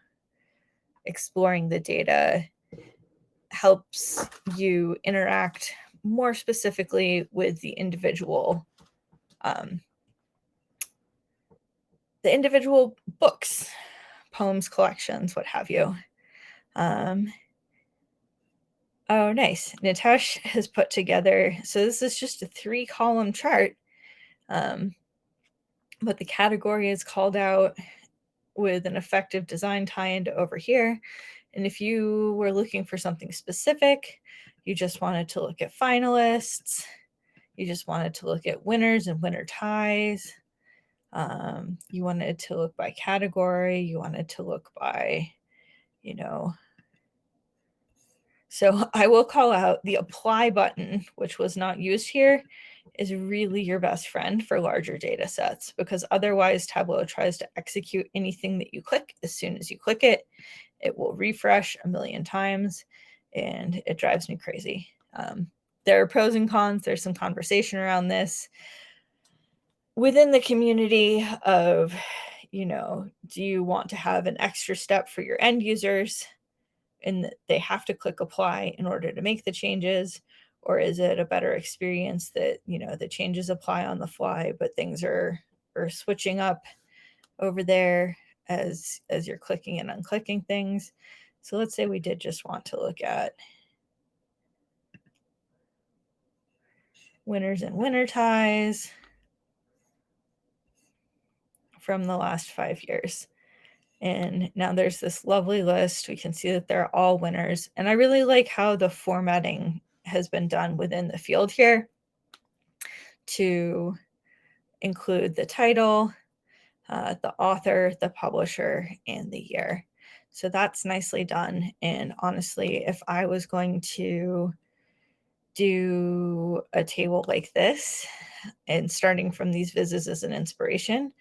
exploring the data helps you interact more specifically with the individual books, poems, collections, what have you. Oh, nice. Nitesh has put together, so this is just a 3-column chart, but the category is called out with an effective design tie-into over here. And if you were looking for something specific, you just wanted to look at finalists, you just wanted to look at winners and winner ties, you wanted to look by category, you wanted to look by, So I will call out the apply button, which was not used here, is really your best friend for larger data sets, because otherwise Tableau tries to execute anything that you click. As soon as you click it, it will refresh a million times, and it drives me crazy. There are pros and cons. There's some conversation around this within the community of, do you want to have an extra step for your end users and they have to click apply in order to make the changes? Or is it a better experience that, the changes apply on the fly, but things are switching up over there as you're clicking and unclicking things? So let's say we did just want to look at winners and winner ties from the last 5 years. And now there's this lovely list. We can see that they're all winners. And I really like how the formatting has been done within the field here to include the title, the author, the publisher, and the year. So that's nicely done. And honestly, if I was going to do a table like this and starting from these vizzes as an inspiration,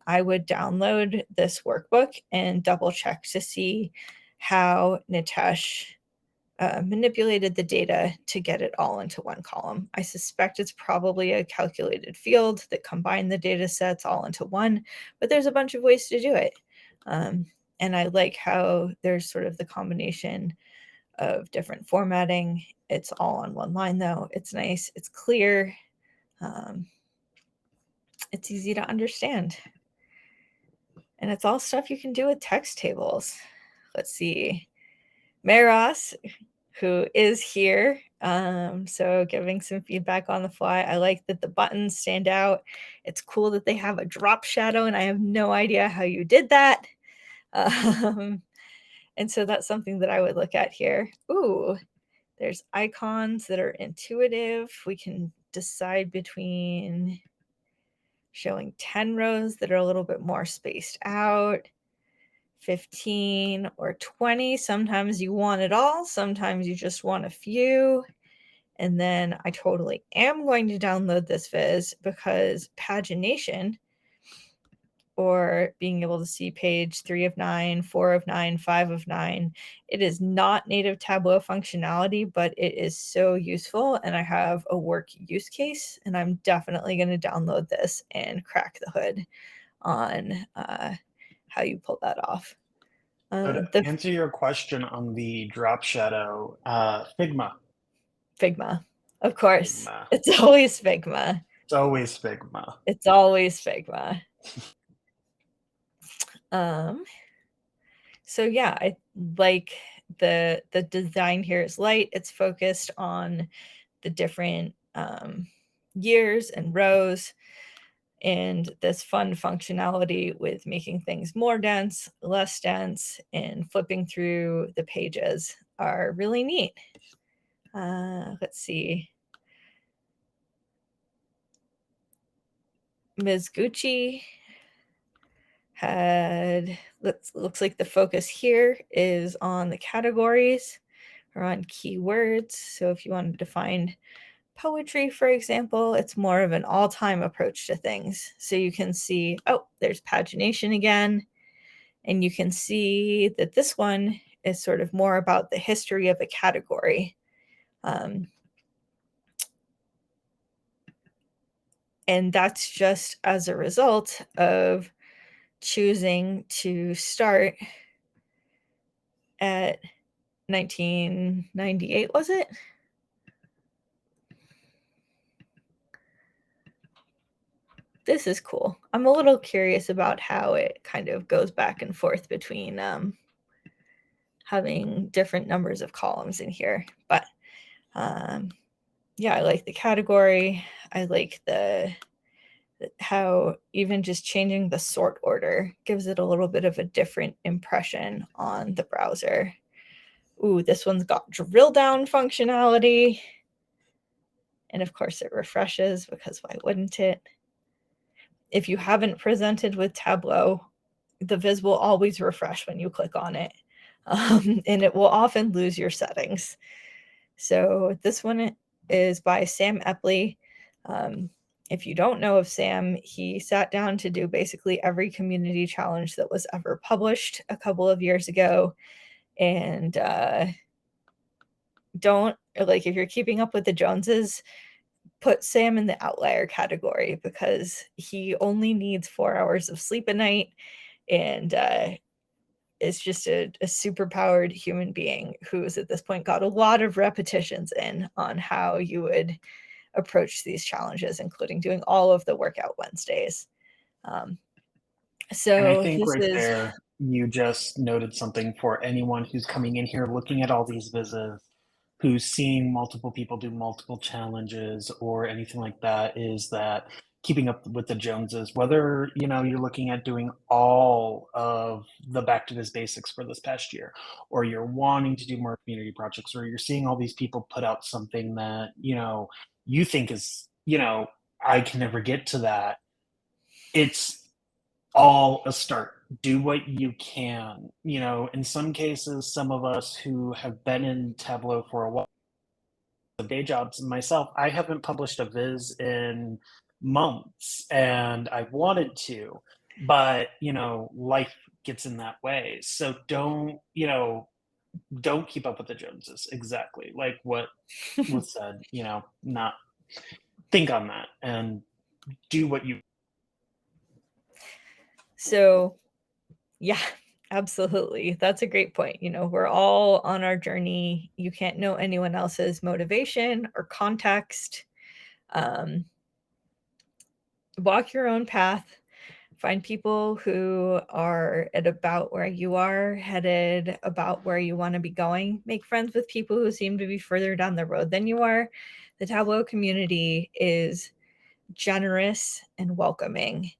I would download this workbook and double check to see how Nitesh manipulated the data to get it all into one column. I suspect it's probably a calculated field that combined the data sets all into one, but there's a bunch of ways to do it. And I like how there's sort of the combination of different formatting. It's all on one line though. It's nice, it's clear, it's easy to understand. And it's all stuff you can do with text tables. Let's see. Meros, who is here, so giving some feedback on the fly. I like that the buttons stand out. It's cool that they have a drop shadow, and I have no idea how you did that. And so that's something that I would look at here. Ooh, there's icons that are intuitive. We can decide between showing 10 rows that are a little bit more spaced out, 15 or 20. Sometimes you want it all, sometimes you just want a few. And then I totally am going to download this viz because pagination, or being able to see page 3 of 9, 4 of 9, 5 of 9, it is not native Tableau functionality, but it is so useful. And I have a work use case, and I'm definitely going to download this and crack the hood on how you pull that off. To answer your question on the drop shadow, Figma. Figma, of course. Figma. It's always Figma. It's always Figma. It's always Figma. So yeah, I like the design here is light. It's focused on the different years and rows, and this fun functionality with making things more dense, less dense, and flipping through the pages are really neat. Let's see. Ms. Gucci had, looks like the focus here is on the categories or on keywords. So if you wanted to find poetry, for example, it's more of an all-time approach to things. So you can see, oh, there's pagination again. And you can see that this one is sort of more about the history of a category. And that's just as a result of choosing to start at 1998, was it? This is cool. I'm a little curious about how it kind of goes back and forth between having different numbers of columns in here. But yeah, I like the category. I like how even just changing the sort order gives it a little bit of a different impression on the browser. Ooh, this one's got drill down functionality. And of course it refreshes, because why wouldn't it? If you haven't presented with Tableau, the viz will always refresh when you click on it. And it will often lose your settings. So this one is by Sam Epley. If you don't know of Sam, he sat down to do basically every community challenge that was ever published a couple of years ago. And don't, like, if you're keeping up with the Joneses, put Sam in the outlier category, because he only needs 4 hours of sleep a night, and is just a super powered human being who's at this point got a lot of repetitions in on how you would approach these challenges, including doing all of the workout Wednesdays. So and I think this right is there, you just noted something for anyone who's coming in here looking at all these vizzes, who's seeing multiple people do multiple challenges or anything like that, is that keeping up with the Joneses, whether you're looking at doing all of the back to Viz basics for this past year, or you're wanting to do more community projects, or you're seeing all these people put out something that you think is I can never get to that. It's all a start. Do what you can. In some cases, some of us who have been in Tableau for a while, the day jobs, myself, I haven't published a viz in months, and I wanted to, but life gets in that way. So don't keep up with the Joneses. Exactly like what was said. Not think on that and do what you. So yeah, Absolutely. That's a great point. You know, we're all on our journey. You can't know anyone else's motivation or context. Um, Walk your own path. Find people who are at about where you are, headed about where you want to be going. Make friends with people who seem to be further down the road than you are. The Tableau community is generous and welcoming.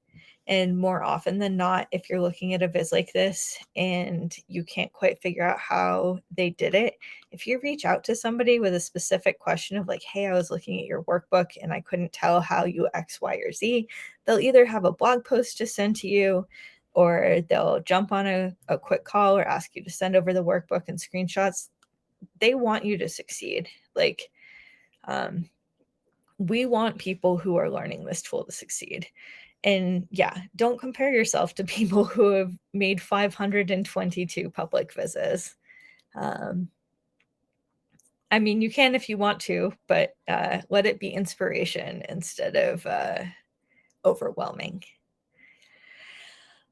And more often than not, if you're looking at a viz like this and you can't quite figure out how they did it, if you reach out to somebody with a specific question of like, hey, I was looking at your workbook and I couldn't tell how you X, Y, or Z, they'll either have a blog post to send to you or they'll jump on a quick call or ask you to send over the workbook and screenshots. They want you to succeed. Like, we want people who are learning this tool to succeed. And yeah, don't compare yourself to people who have made 522 public visits. I mean, you can if you want to, but let it be inspiration instead of overwhelming.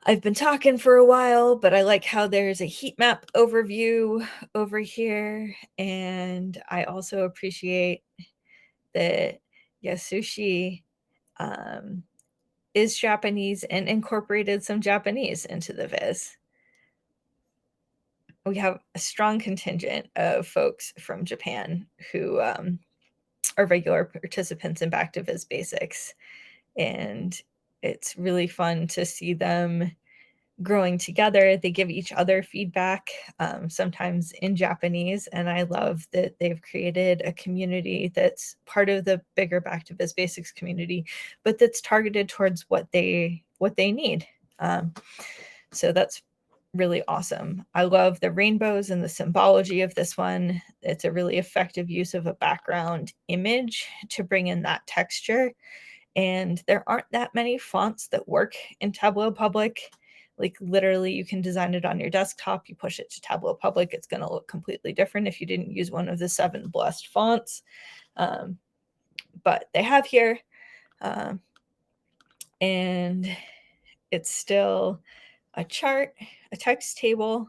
I've been talking for a while, but I like how there's a heat map overview over here. And I also appreciate that Yasushi is Japanese and incorporated some Japanese into the viz. We have a strong contingent of folks from Japan who are regular participants in Back to Viz Basics. And it's really fun to see them growing together. They give each other feedback, sometimes in Japanese. And I love that they've created a community that's part of the bigger Back to Viz Basics community, but that's targeted towards what they need. So that's really awesome. I love the rainbows and the symbology of this one. It's a really effective use of a background image to bring in that texture. And there aren't that many fonts that work in Tableau Public. Like literally you can design it on your desktop, you push it to Tableau Public, it's going to look completely different if you didn't use one of the 7 blessed fonts. But they have here, and it's still a chart, a text table,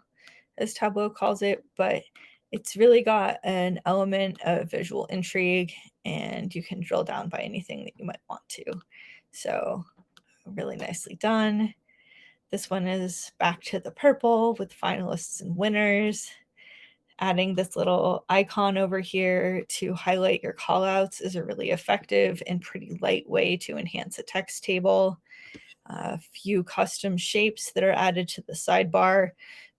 as Tableau calls it, but it's really got an element of visual intrigue, and you can drill down by anything that you might want to. So really nicely done. This one is back to the purple with finalists and winners. Adding this little icon over here to highlight your callouts is a really effective and pretty light way to enhance a text table. A few custom shapes that are added to the sidebar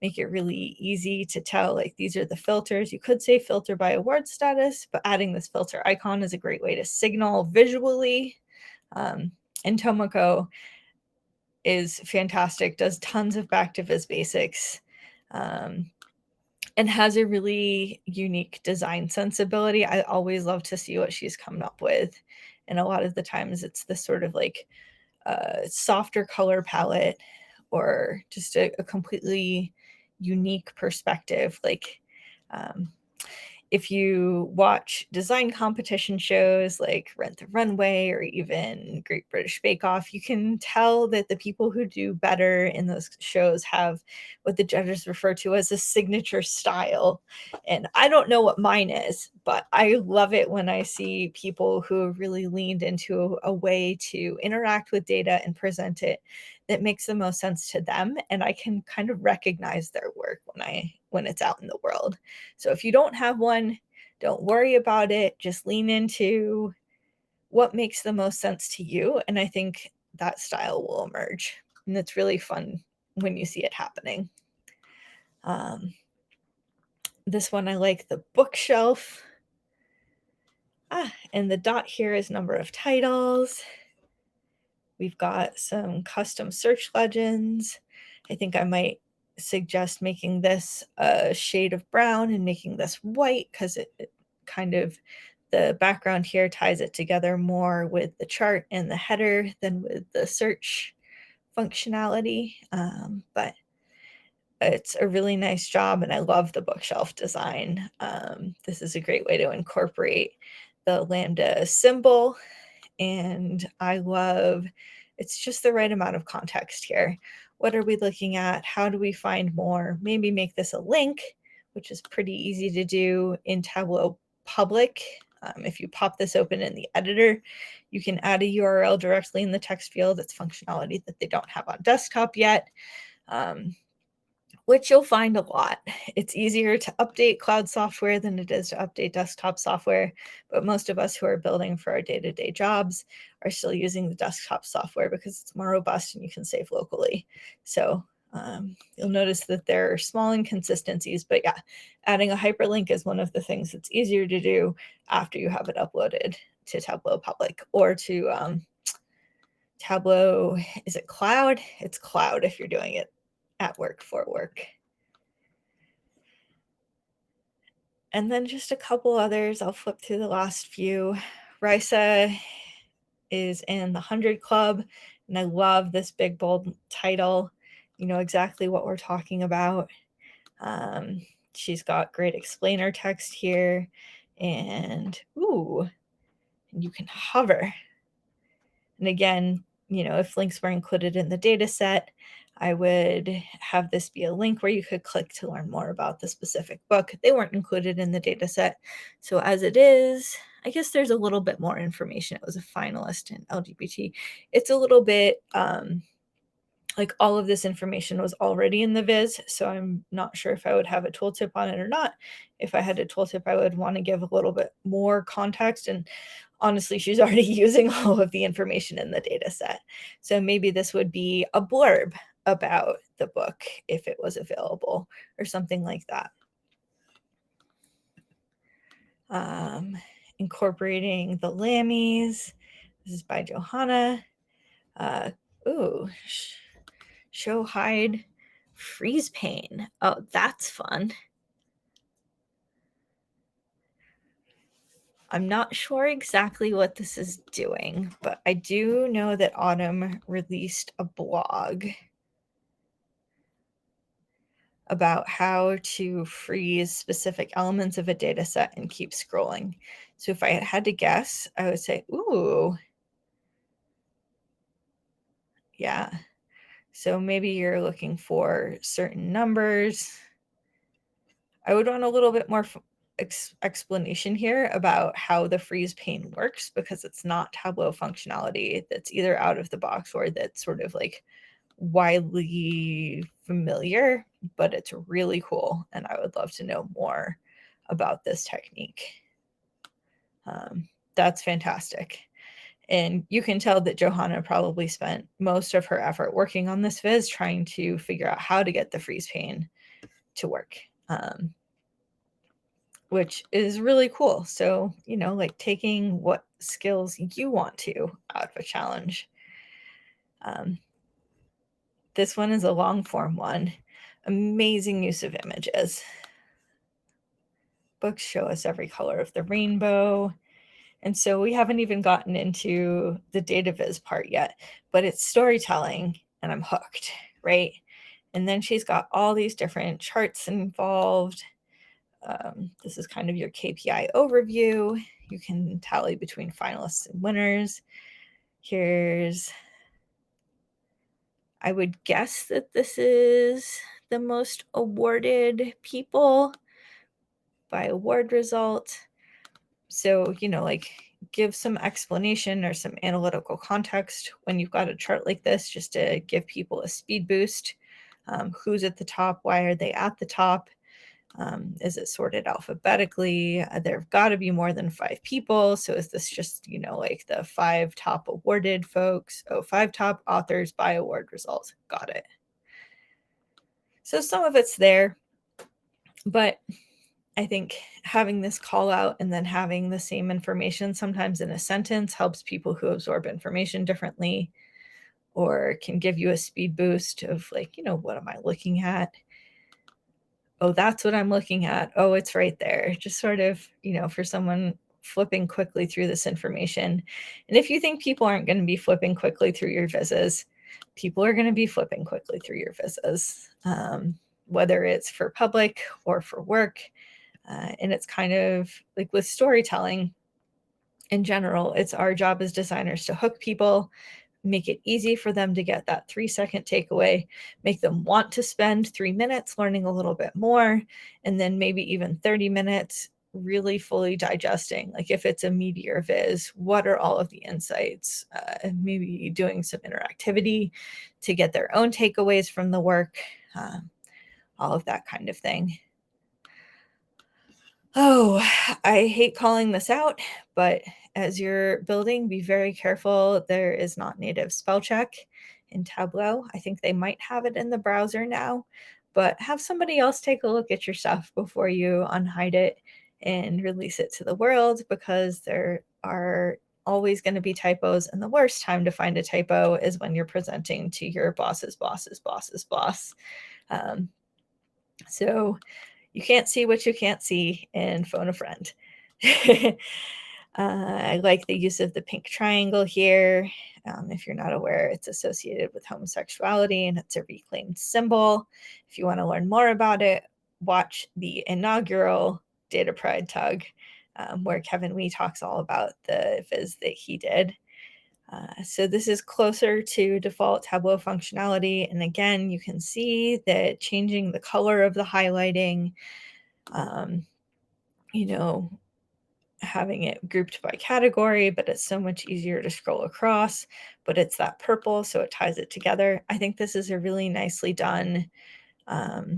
make it really easy to tell, like, these are the filters. You could say filter by award status, but adding this filter icon is a great way to signal visually. And Tomoko is fantastic, does tons of Back to Viz Basics, and has a really unique design sensibility. I always love to see what she's coming up with. And a lot of the times it's this sort of like softer color palette or just a completely unique perspective. Like if you watch design competition shows like Rent the Runway or even Great British Bake Off, you can tell that the people who do better in those shows have what the judges refer to as a signature style. And I don't know what mine is, but I love it when I see people who have really leaned into a way to interact with data and present it that makes the most sense to them, and I can kind of recognize their work when it's out in the world. So if you don't have one, don't worry about it. Just lean into what makes the most sense to you, and I think that style will emerge. And it's really fun when you see it happening. This one I like, the bookshelf. And the dot here is number of titles. We've got some custom search legends. I think I might suggest making this a shade of brown and making this white because it kind of, the background here ties it together more with the chart and the header than with the search functionality. But it's a really nice job, and I love the bookshelf design. This is a great way to incorporate the Lambda symbol, and I love, it's just the right amount of context here. What are we looking at? How do we find more? Maybe make this a link, which is pretty easy to do in Tableau Public. If you pop this open in the editor, you can add a URL directly in the text field. It's functionality that they don't have on desktop yet, which you'll find a lot. It's easier to update cloud software than it is to update desktop software, but most of us who are building for our day-to-day jobs are still using the desktop software because it's more robust and you can save locally. So you'll notice that there are small inconsistencies, but yeah, adding a hyperlink is one of the things that's easier to do after you have it uploaded to Tableau Public or to Tableau. Is it Cloud? It's Cloud if you're doing it at work for work. And then just a couple others. I'll flip through the last few. Risa is in the 100 Club, and I love this big bold title. You know exactly what we're talking about. She's got great explainer text here, and ooh, you can hover. And again, you know, if links were included in the data set, I would have this be a link where you could click to learn more about the specific book. They weren't included in the data set. So as it is, I guess there's a little bit more information. It was a finalist in LGBT. It's a little bit like all of this information was already in the viz. So I'm not sure if I would have a tooltip on it or not. If I had a tooltip, I would want to give a little bit more context. And honestly, she's already using all of the information in the data set. So maybe this would be a blurb about the book if it was available or something like that. Incorporating the Lammies. This is by Johanna. Show hide freeze pane. Oh, that's fun. I'm not sure exactly what this is doing, but I do know that Autumn released a blog about how to freeze specific elements of a data set and keep scrolling. So if I had to guess, I would say, ooh, yeah. So maybe you're looking for certain numbers. I would want a little bit more explanation here about how the freeze pane works, because it's not Tableau functionality that's either out of the box or that's sort of like widely familiar, but it's really cool. And I would love to know more about this technique. That's fantastic. And you can tell that Johanna probably spent most of her effort working on this viz, trying to figure out how to get the freeze pane to work, which is really cool. So, you know, like taking what skills you want to out of a challenge. This one is a long form one. Amazing use of images. Books show us every color of the rainbow. And so we haven't even gotten into the data viz part yet, but it's storytelling and I'm hooked, right? And then she's got all these different charts involved. This is kind of your KPI overview. You can tally between finalists and winners. I would guess that this is the most awarded people by award result. So, you know, like give some explanation or some analytical context when you've got a chart like this, just to give people a speed boost. Who's at the top? Why are they at the top? Is it sorted alphabetically? There've got to be more than 5 people. So is this just, you know, like the 5 top awarded folks? Oh, 5 top authors by award results. Got it. So some of it's there, but I think having this call out and then having the same information sometimes in a sentence helps people who absorb information differently, or can give you a speed boost of like, you know, what am I looking at? Oh, that's what I'm looking at. Oh, it's right there. Just sort of, you know, for someone flipping quickly through this information. And if you think people aren't going to be flipping quickly through your vizzes, people are going to be flipping quickly through your vizzes, whether it's for public or for work. And it's kind of like with storytelling in general, it's our job as designers to hook people, make it easy for them to get that 3-second takeaway, make them want to spend 3 minutes learning a little bit more, and then maybe even 30 minutes really fully digesting. Like if it's a meteor viz, what are all of the insights? Maybe doing some interactivity to get their own takeaways from the work, all of that kind of thing. Oh, I hate calling this out, but as you're building, be very careful. There is not native spell check in Tableau. I think they might have it in the browser now, but have somebody else take a look at your stuff before you unhide it and release it to the world, because there are always going to be typos, and the worst time to find a typo is when you're presenting to your boss's boss's boss's boss. So you can't see what you can't see, and phone a friend. I like the use of the pink triangle here. If you're not aware, it's associated with homosexuality and it's a reclaimed symbol. If you want to learn more about it, watch the inaugural DataPride tug, where Kevin Wee talks all about the viz that he did. So this is closer to default Tableau functionality. And again, you can see that changing the color of the highlighting, having it grouped by category, but it's so much easier to scroll across, but it's that purple, so it ties it together. I think this is a really nicely done, I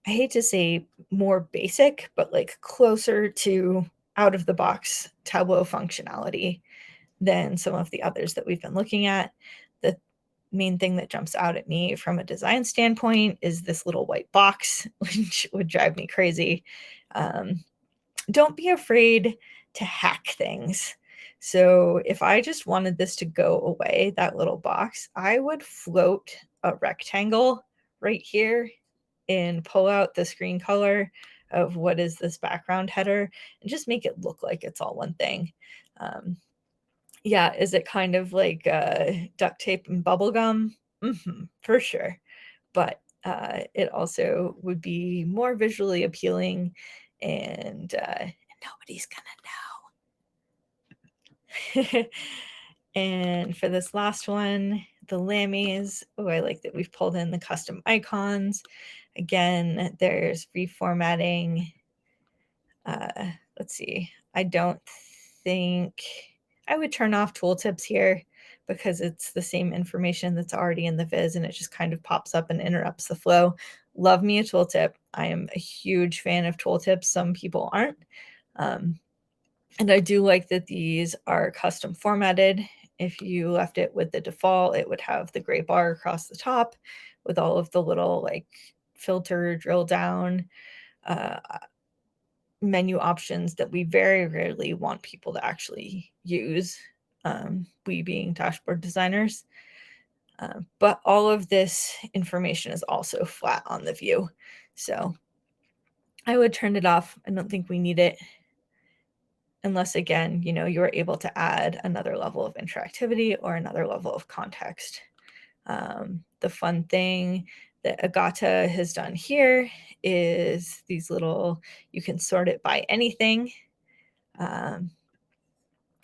hate to say more basic, but like closer to out of the box Tableau functionality than some of the others that we've been looking at. The main thing that jumps out at me from a design standpoint is this little white box, which would drive me crazy. Don't be afraid to hack things. So if I just wanted this to go away, that little box, I would float a rectangle right here and pull out the screen color of what is this background header and just make it look like it's all one thing. Yeah, is it kind of like duct tape and bubble gum? For sure. But it also would be more visually appealing, and nobody's gonna know. And for this last one, the Lammies, oh, I like that we've pulled in the custom icons. Again, there's reformatting. Let's see. I don't think I would turn off tooltips here because it's the same information that's already in the viz and it just kind of pops up and interrupts the flow. Love me a tooltip. I am a huge fan of tooltips. Some people aren't. And I do like that these are custom formatted. If you left it with the default, it would have the gray bar across the top with all of the little like filter, drill down, menu options that we very rarely want people to actually use, we being dashboard designers. But all of this information is also flat on the view. So I would turn it off. I don't think we need it unless, again, you're able to add another level of interactivity or another level of context. The fun thing that Agata has done here is these little, you can sort it by anything,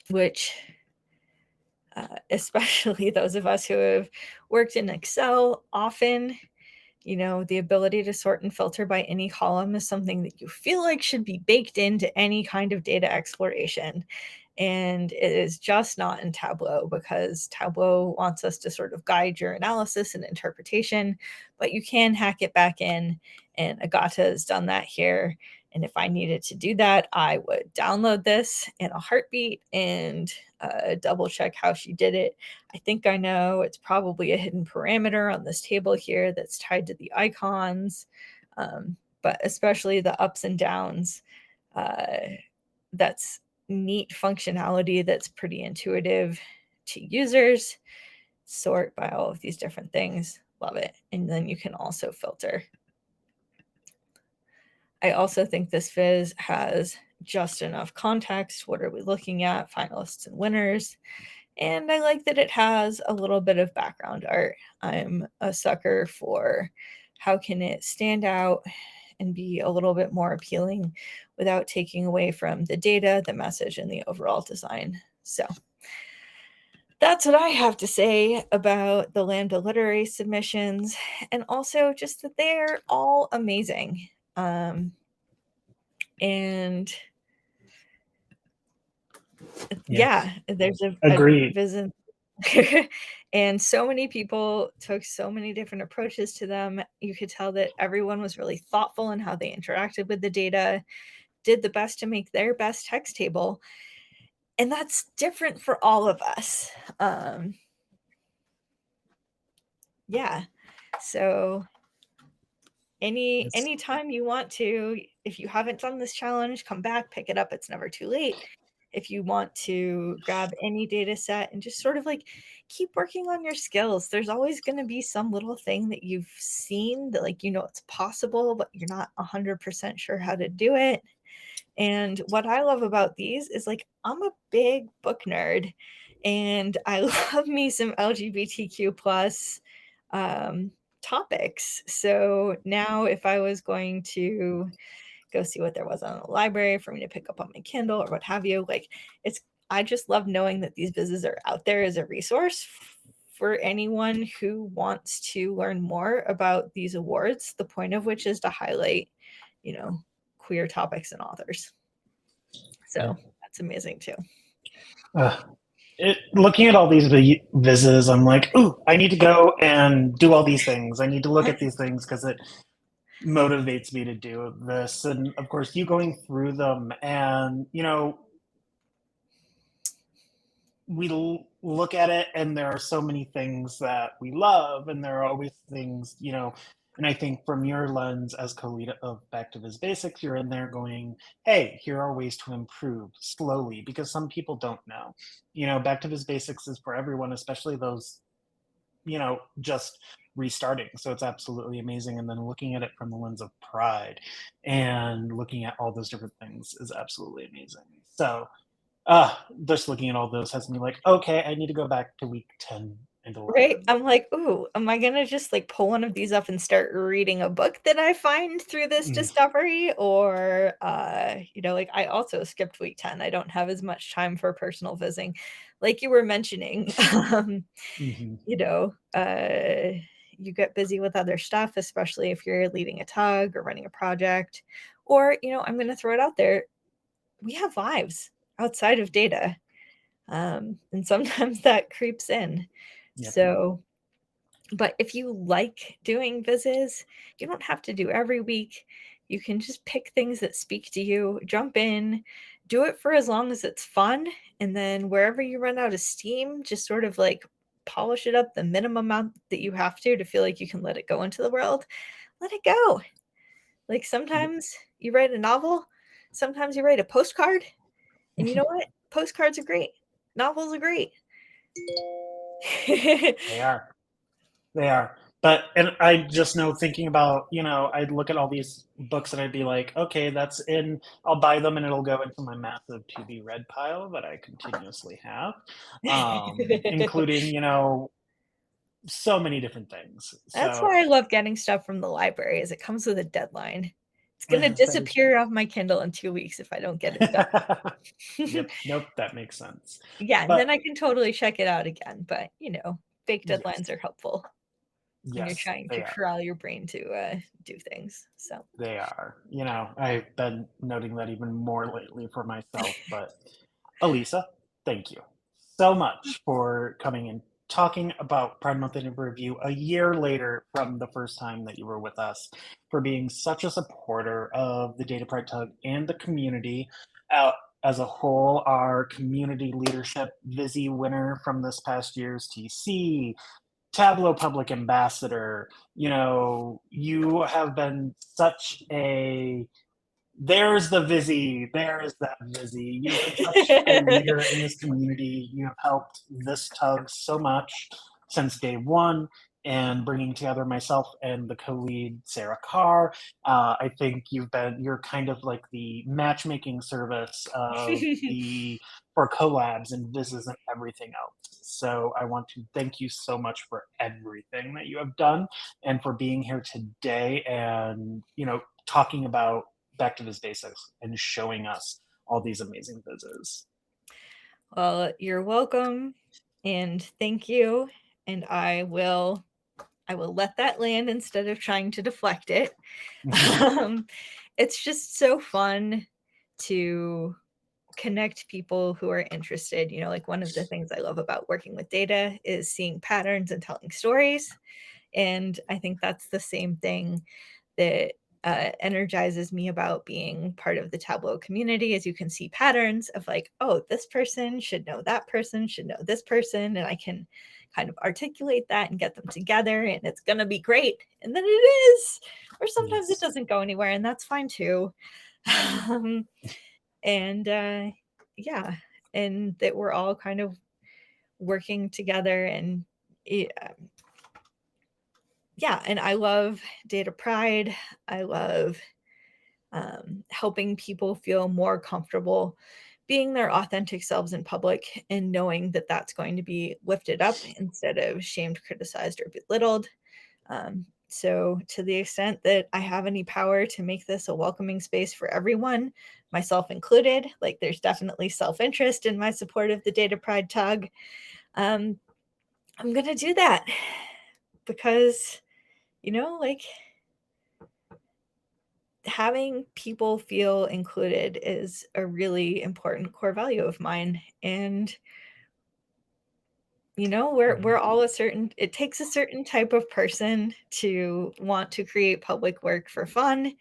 which especially those of us who have worked in Excel often, the ability to sort and filter by any column is something that you feel like should be baked into any kind of data exploration. And it is just not in Tableau because Tableau wants us to sort of guide your analysis and interpretation, but you can hack it back in. And Agata has done that here. And if I needed to do that, I would download this in a heartbeat and double check how she did it. I think I know it's probably a hidden parameter on this table here that's tied to the icons, but especially the ups and downs. That's neat functionality that's pretty intuitive to users. Sort by all of these different things. Love it. And then you can also filter. I also think this viz has just enough context. What are we looking at? Finalists and winners. And I like that it has a little bit of background art. I'm a sucker for how can it stand out and be a little bit more appealing without taking away from the data, the message, and the overall design. So that's what I have to say about the Lambda Literary submissions, and also just that they're all amazing. And yeah, there's a Agreed. visit. And so many people took so many different approaches to them. You could tell that everyone was really thoughtful in how they interacted with the data, did the best to make their best text table. And that's different for all of us. Yeah. So anytime you want to, if you haven't done this challenge, come back, pick it up. It's never too late. If you want to grab any data set and just sort of like keep working on your skills, there's always going to be some little thing that you've seen that, like, you know, it's possible, but you're not 100% sure how to do it. And what I love about these is, like, I'm a big book nerd and I love me some LGBTQ plus topics. So now if I was going to go see what there was on the library for me to pick up on my Kindle or what have you, like, I just love knowing that these businesses are out there as a resource for anyone who wants to learn more about these awards, the point of which is to highlight, you know, queer topics and authors. So that's amazing too. Looking at all these vizzes, I'm like, ooh, I need to go and do all these things. I need to look at these things because it motivates me to do this. And of course, you going through them, and you know, we look at it, and there are so many things that we love, and there are always things, you know. And I think from your lens as co-lead of Back to Viz Basics, you're in there going, hey, here are ways to improve slowly, because some people don't know. You know, Back to Viz Basics is for everyone, especially those, you know, just restarting. So it's absolutely amazing. And then looking at it from the lens of pride and looking at all those different things is absolutely amazing. So just looking at all those has me like, okay, I need to go back to week 10 and 11. Right. I'm like, ooh, am I gonna just like pull one of these up and start reading a book that I find through this discovery? Or you know, like, I also skipped week 10. I don't have as much time for personal visiting. Like you were mentioning, you know, you get busy with other stuff, especially if you're leading a tug or running a project. Or, you know, I'm gonna throw it out there. We have lives outside of data. And sometimes that creeps in. Yep. So, but if you like doing vizzes, you don't have to do every week. You can just pick things that speak to you, jump in, do it for as long as it's fun. And then wherever you run out of steam, just sort of like polish it up the minimum amount that you have to feel like you can let it go into the world. Let it go. Like, sometimes you write a novel, sometimes you write a postcard. And you know what? Postcards are great. Novels are great. They are. They are. But, and I just know, thinking about, you know, I'd look at all these books and I'd be like, okay, that's in, I'll buy them and it'll go into my massive to be read pile that I continuously have, including, you know, so many different things. That's So why I love getting stuff from the library, is it comes with a deadline. It's gonna disappear off my Kindle in 2 weeks if I don't get it done. Yep. Nope. That makes sense. Yeah, and then But I can totally check it out again. But, you know, fake yes, deadlines are helpful when you're yes, trying to they are. corral your brain to do things. So They are. You know, I've been noting that even more lately for myself. But Elisa, thank you so much for coming and talking about Pride Month in Review a year later from the first time that you were with us, for being such a supporter of the DataPride Tug and the community as a whole, our community leadership Vizzy winner from this past year's TC, Tableau public ambassador. You know, you have been such a, there's the Vizzy, there's that Vizzy. You've been such a leader in this community. You have helped this tug so much since day one, and bringing together myself and the co-lead Sarah Carr. I think you're kind of like the matchmaking service of the for collabs and vizzes and everything else. So I want to thank you so much for everything that you have done, and for being here today, and, you know, talking about Back to Viz Basics and showing us all these amazing vizzes. well, you're welcome. and thank you. And I will let that land instead of trying to deflect it. Um, it's just so fun to connect people who are interested. You know, like one of the things I love about working with data is seeing patterns and telling stories. And I think that's the same thing that energizes me about being part of the Tableau community is you can see patterns of like, oh, this person should know that person should know this person, and I can kind of articulate that and get them together, and it's going to be great. And then it is, or sometimes it Yes. doesn't go anywhere, and that's fine too. And yeah, and that we're all kind of working together, and yeah, and I love DataPride. I love helping people feel more comfortable being their authentic selves in public and knowing that that's going to be lifted up instead of shamed, criticized, or belittled. So, to the extent that I have any power to make this a welcoming space for everyone, myself included, like there's definitely self interest in my support of the DataPride tug. I'm going to do that because, you know, like having people feel included is a really important core value of mine. And you know, we're all a certain it takes a certain type of person to want to create public work for fun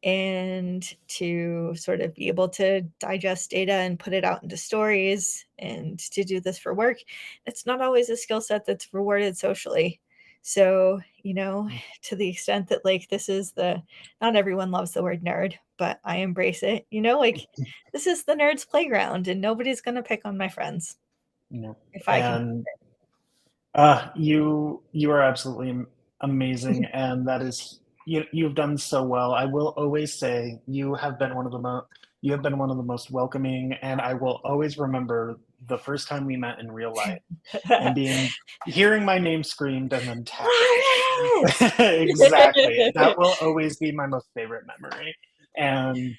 and to sort of be able to digest data and put it out into stories and to do this for work. It's not always a skill set that's rewarded socially. So, you know, to the extent that like this is the not everyone loves the word nerd, but I embrace it. You know, like this is the nerd's playground and nobody's going to pick on my friends if I can. And you are absolutely amazing, and that is you've done so well. I will always say you have been one of the most welcoming, and I will always remember the first time we met in real life and hearing my name screamed and then tapping. Exactly. That will always be my most favorite memory.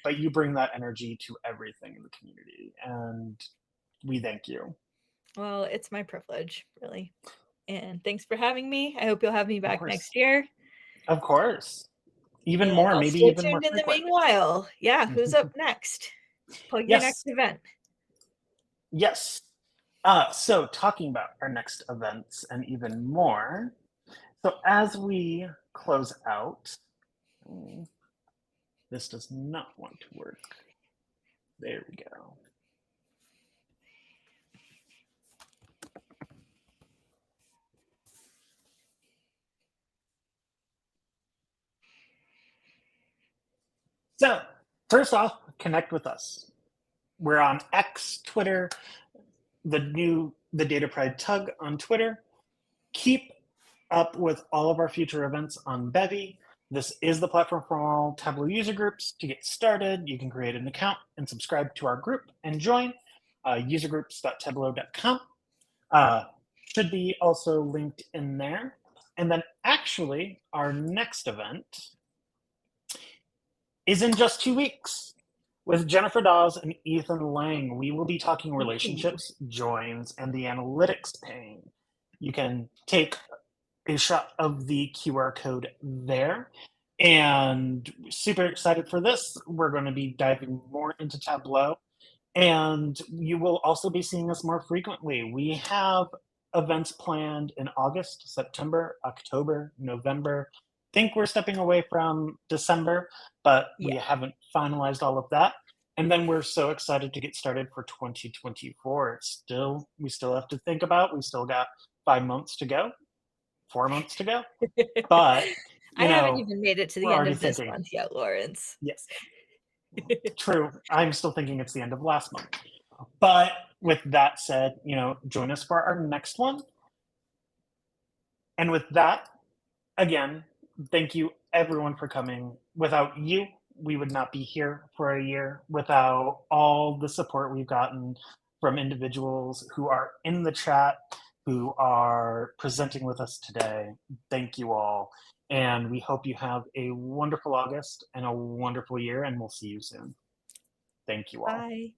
But you bring that energy to everything in the community, and we thank you. Well, it's my privilege, really. And thanks for having me. I hope you'll have me Of back course. next year. Of course. Even And more, I'll maybe stay even more tuned in the frequent. meanwhile. Yeah, who's up next? Plug your next Yes. event. Yes. So talking about our next events and even more. So as we close out, this does not want to work. There we go. So first off, connect with us. We're on X, Twitter, the DataPride Tug on Twitter. Keep up with all of our future events on Bevy. This is the platform for all Tableau user groups. To get started, you can create an account and subscribe to our group and join usergroups.tableau.com. Should be also linked in there. And then actually, our next event is in just 2 weeks. With Jennifer Dawes and Ethan Lang, we will be talking relationships, joins, and the analytics pane. You can take a shot of the QR code there. And super excited for this. We're going to be diving more into Tableau. And you will also be seeing us more frequently. We have events planned in August, September, October, November. Think we're stepping away from December, but we haven't finalized all of that. And then we're so excited to get started for 2024. We still have to think about. We still got 5 months to go, 4 months to go. But I haven't even made it to the we're end already of this thinking. month yet, Lawrence. Yes. True. I'm still thinking it's the end of last month. But with that said, join us for our next one. And with that, again, thank you everyone for coming. Without you, we would not be here for a year. Without all the support we've gotten from individuals who are in the chat, who are presenting with us today, thank you all. And we hope you have a wonderful August and a wonderful year, and we'll see you soon. Thank you all. Bye.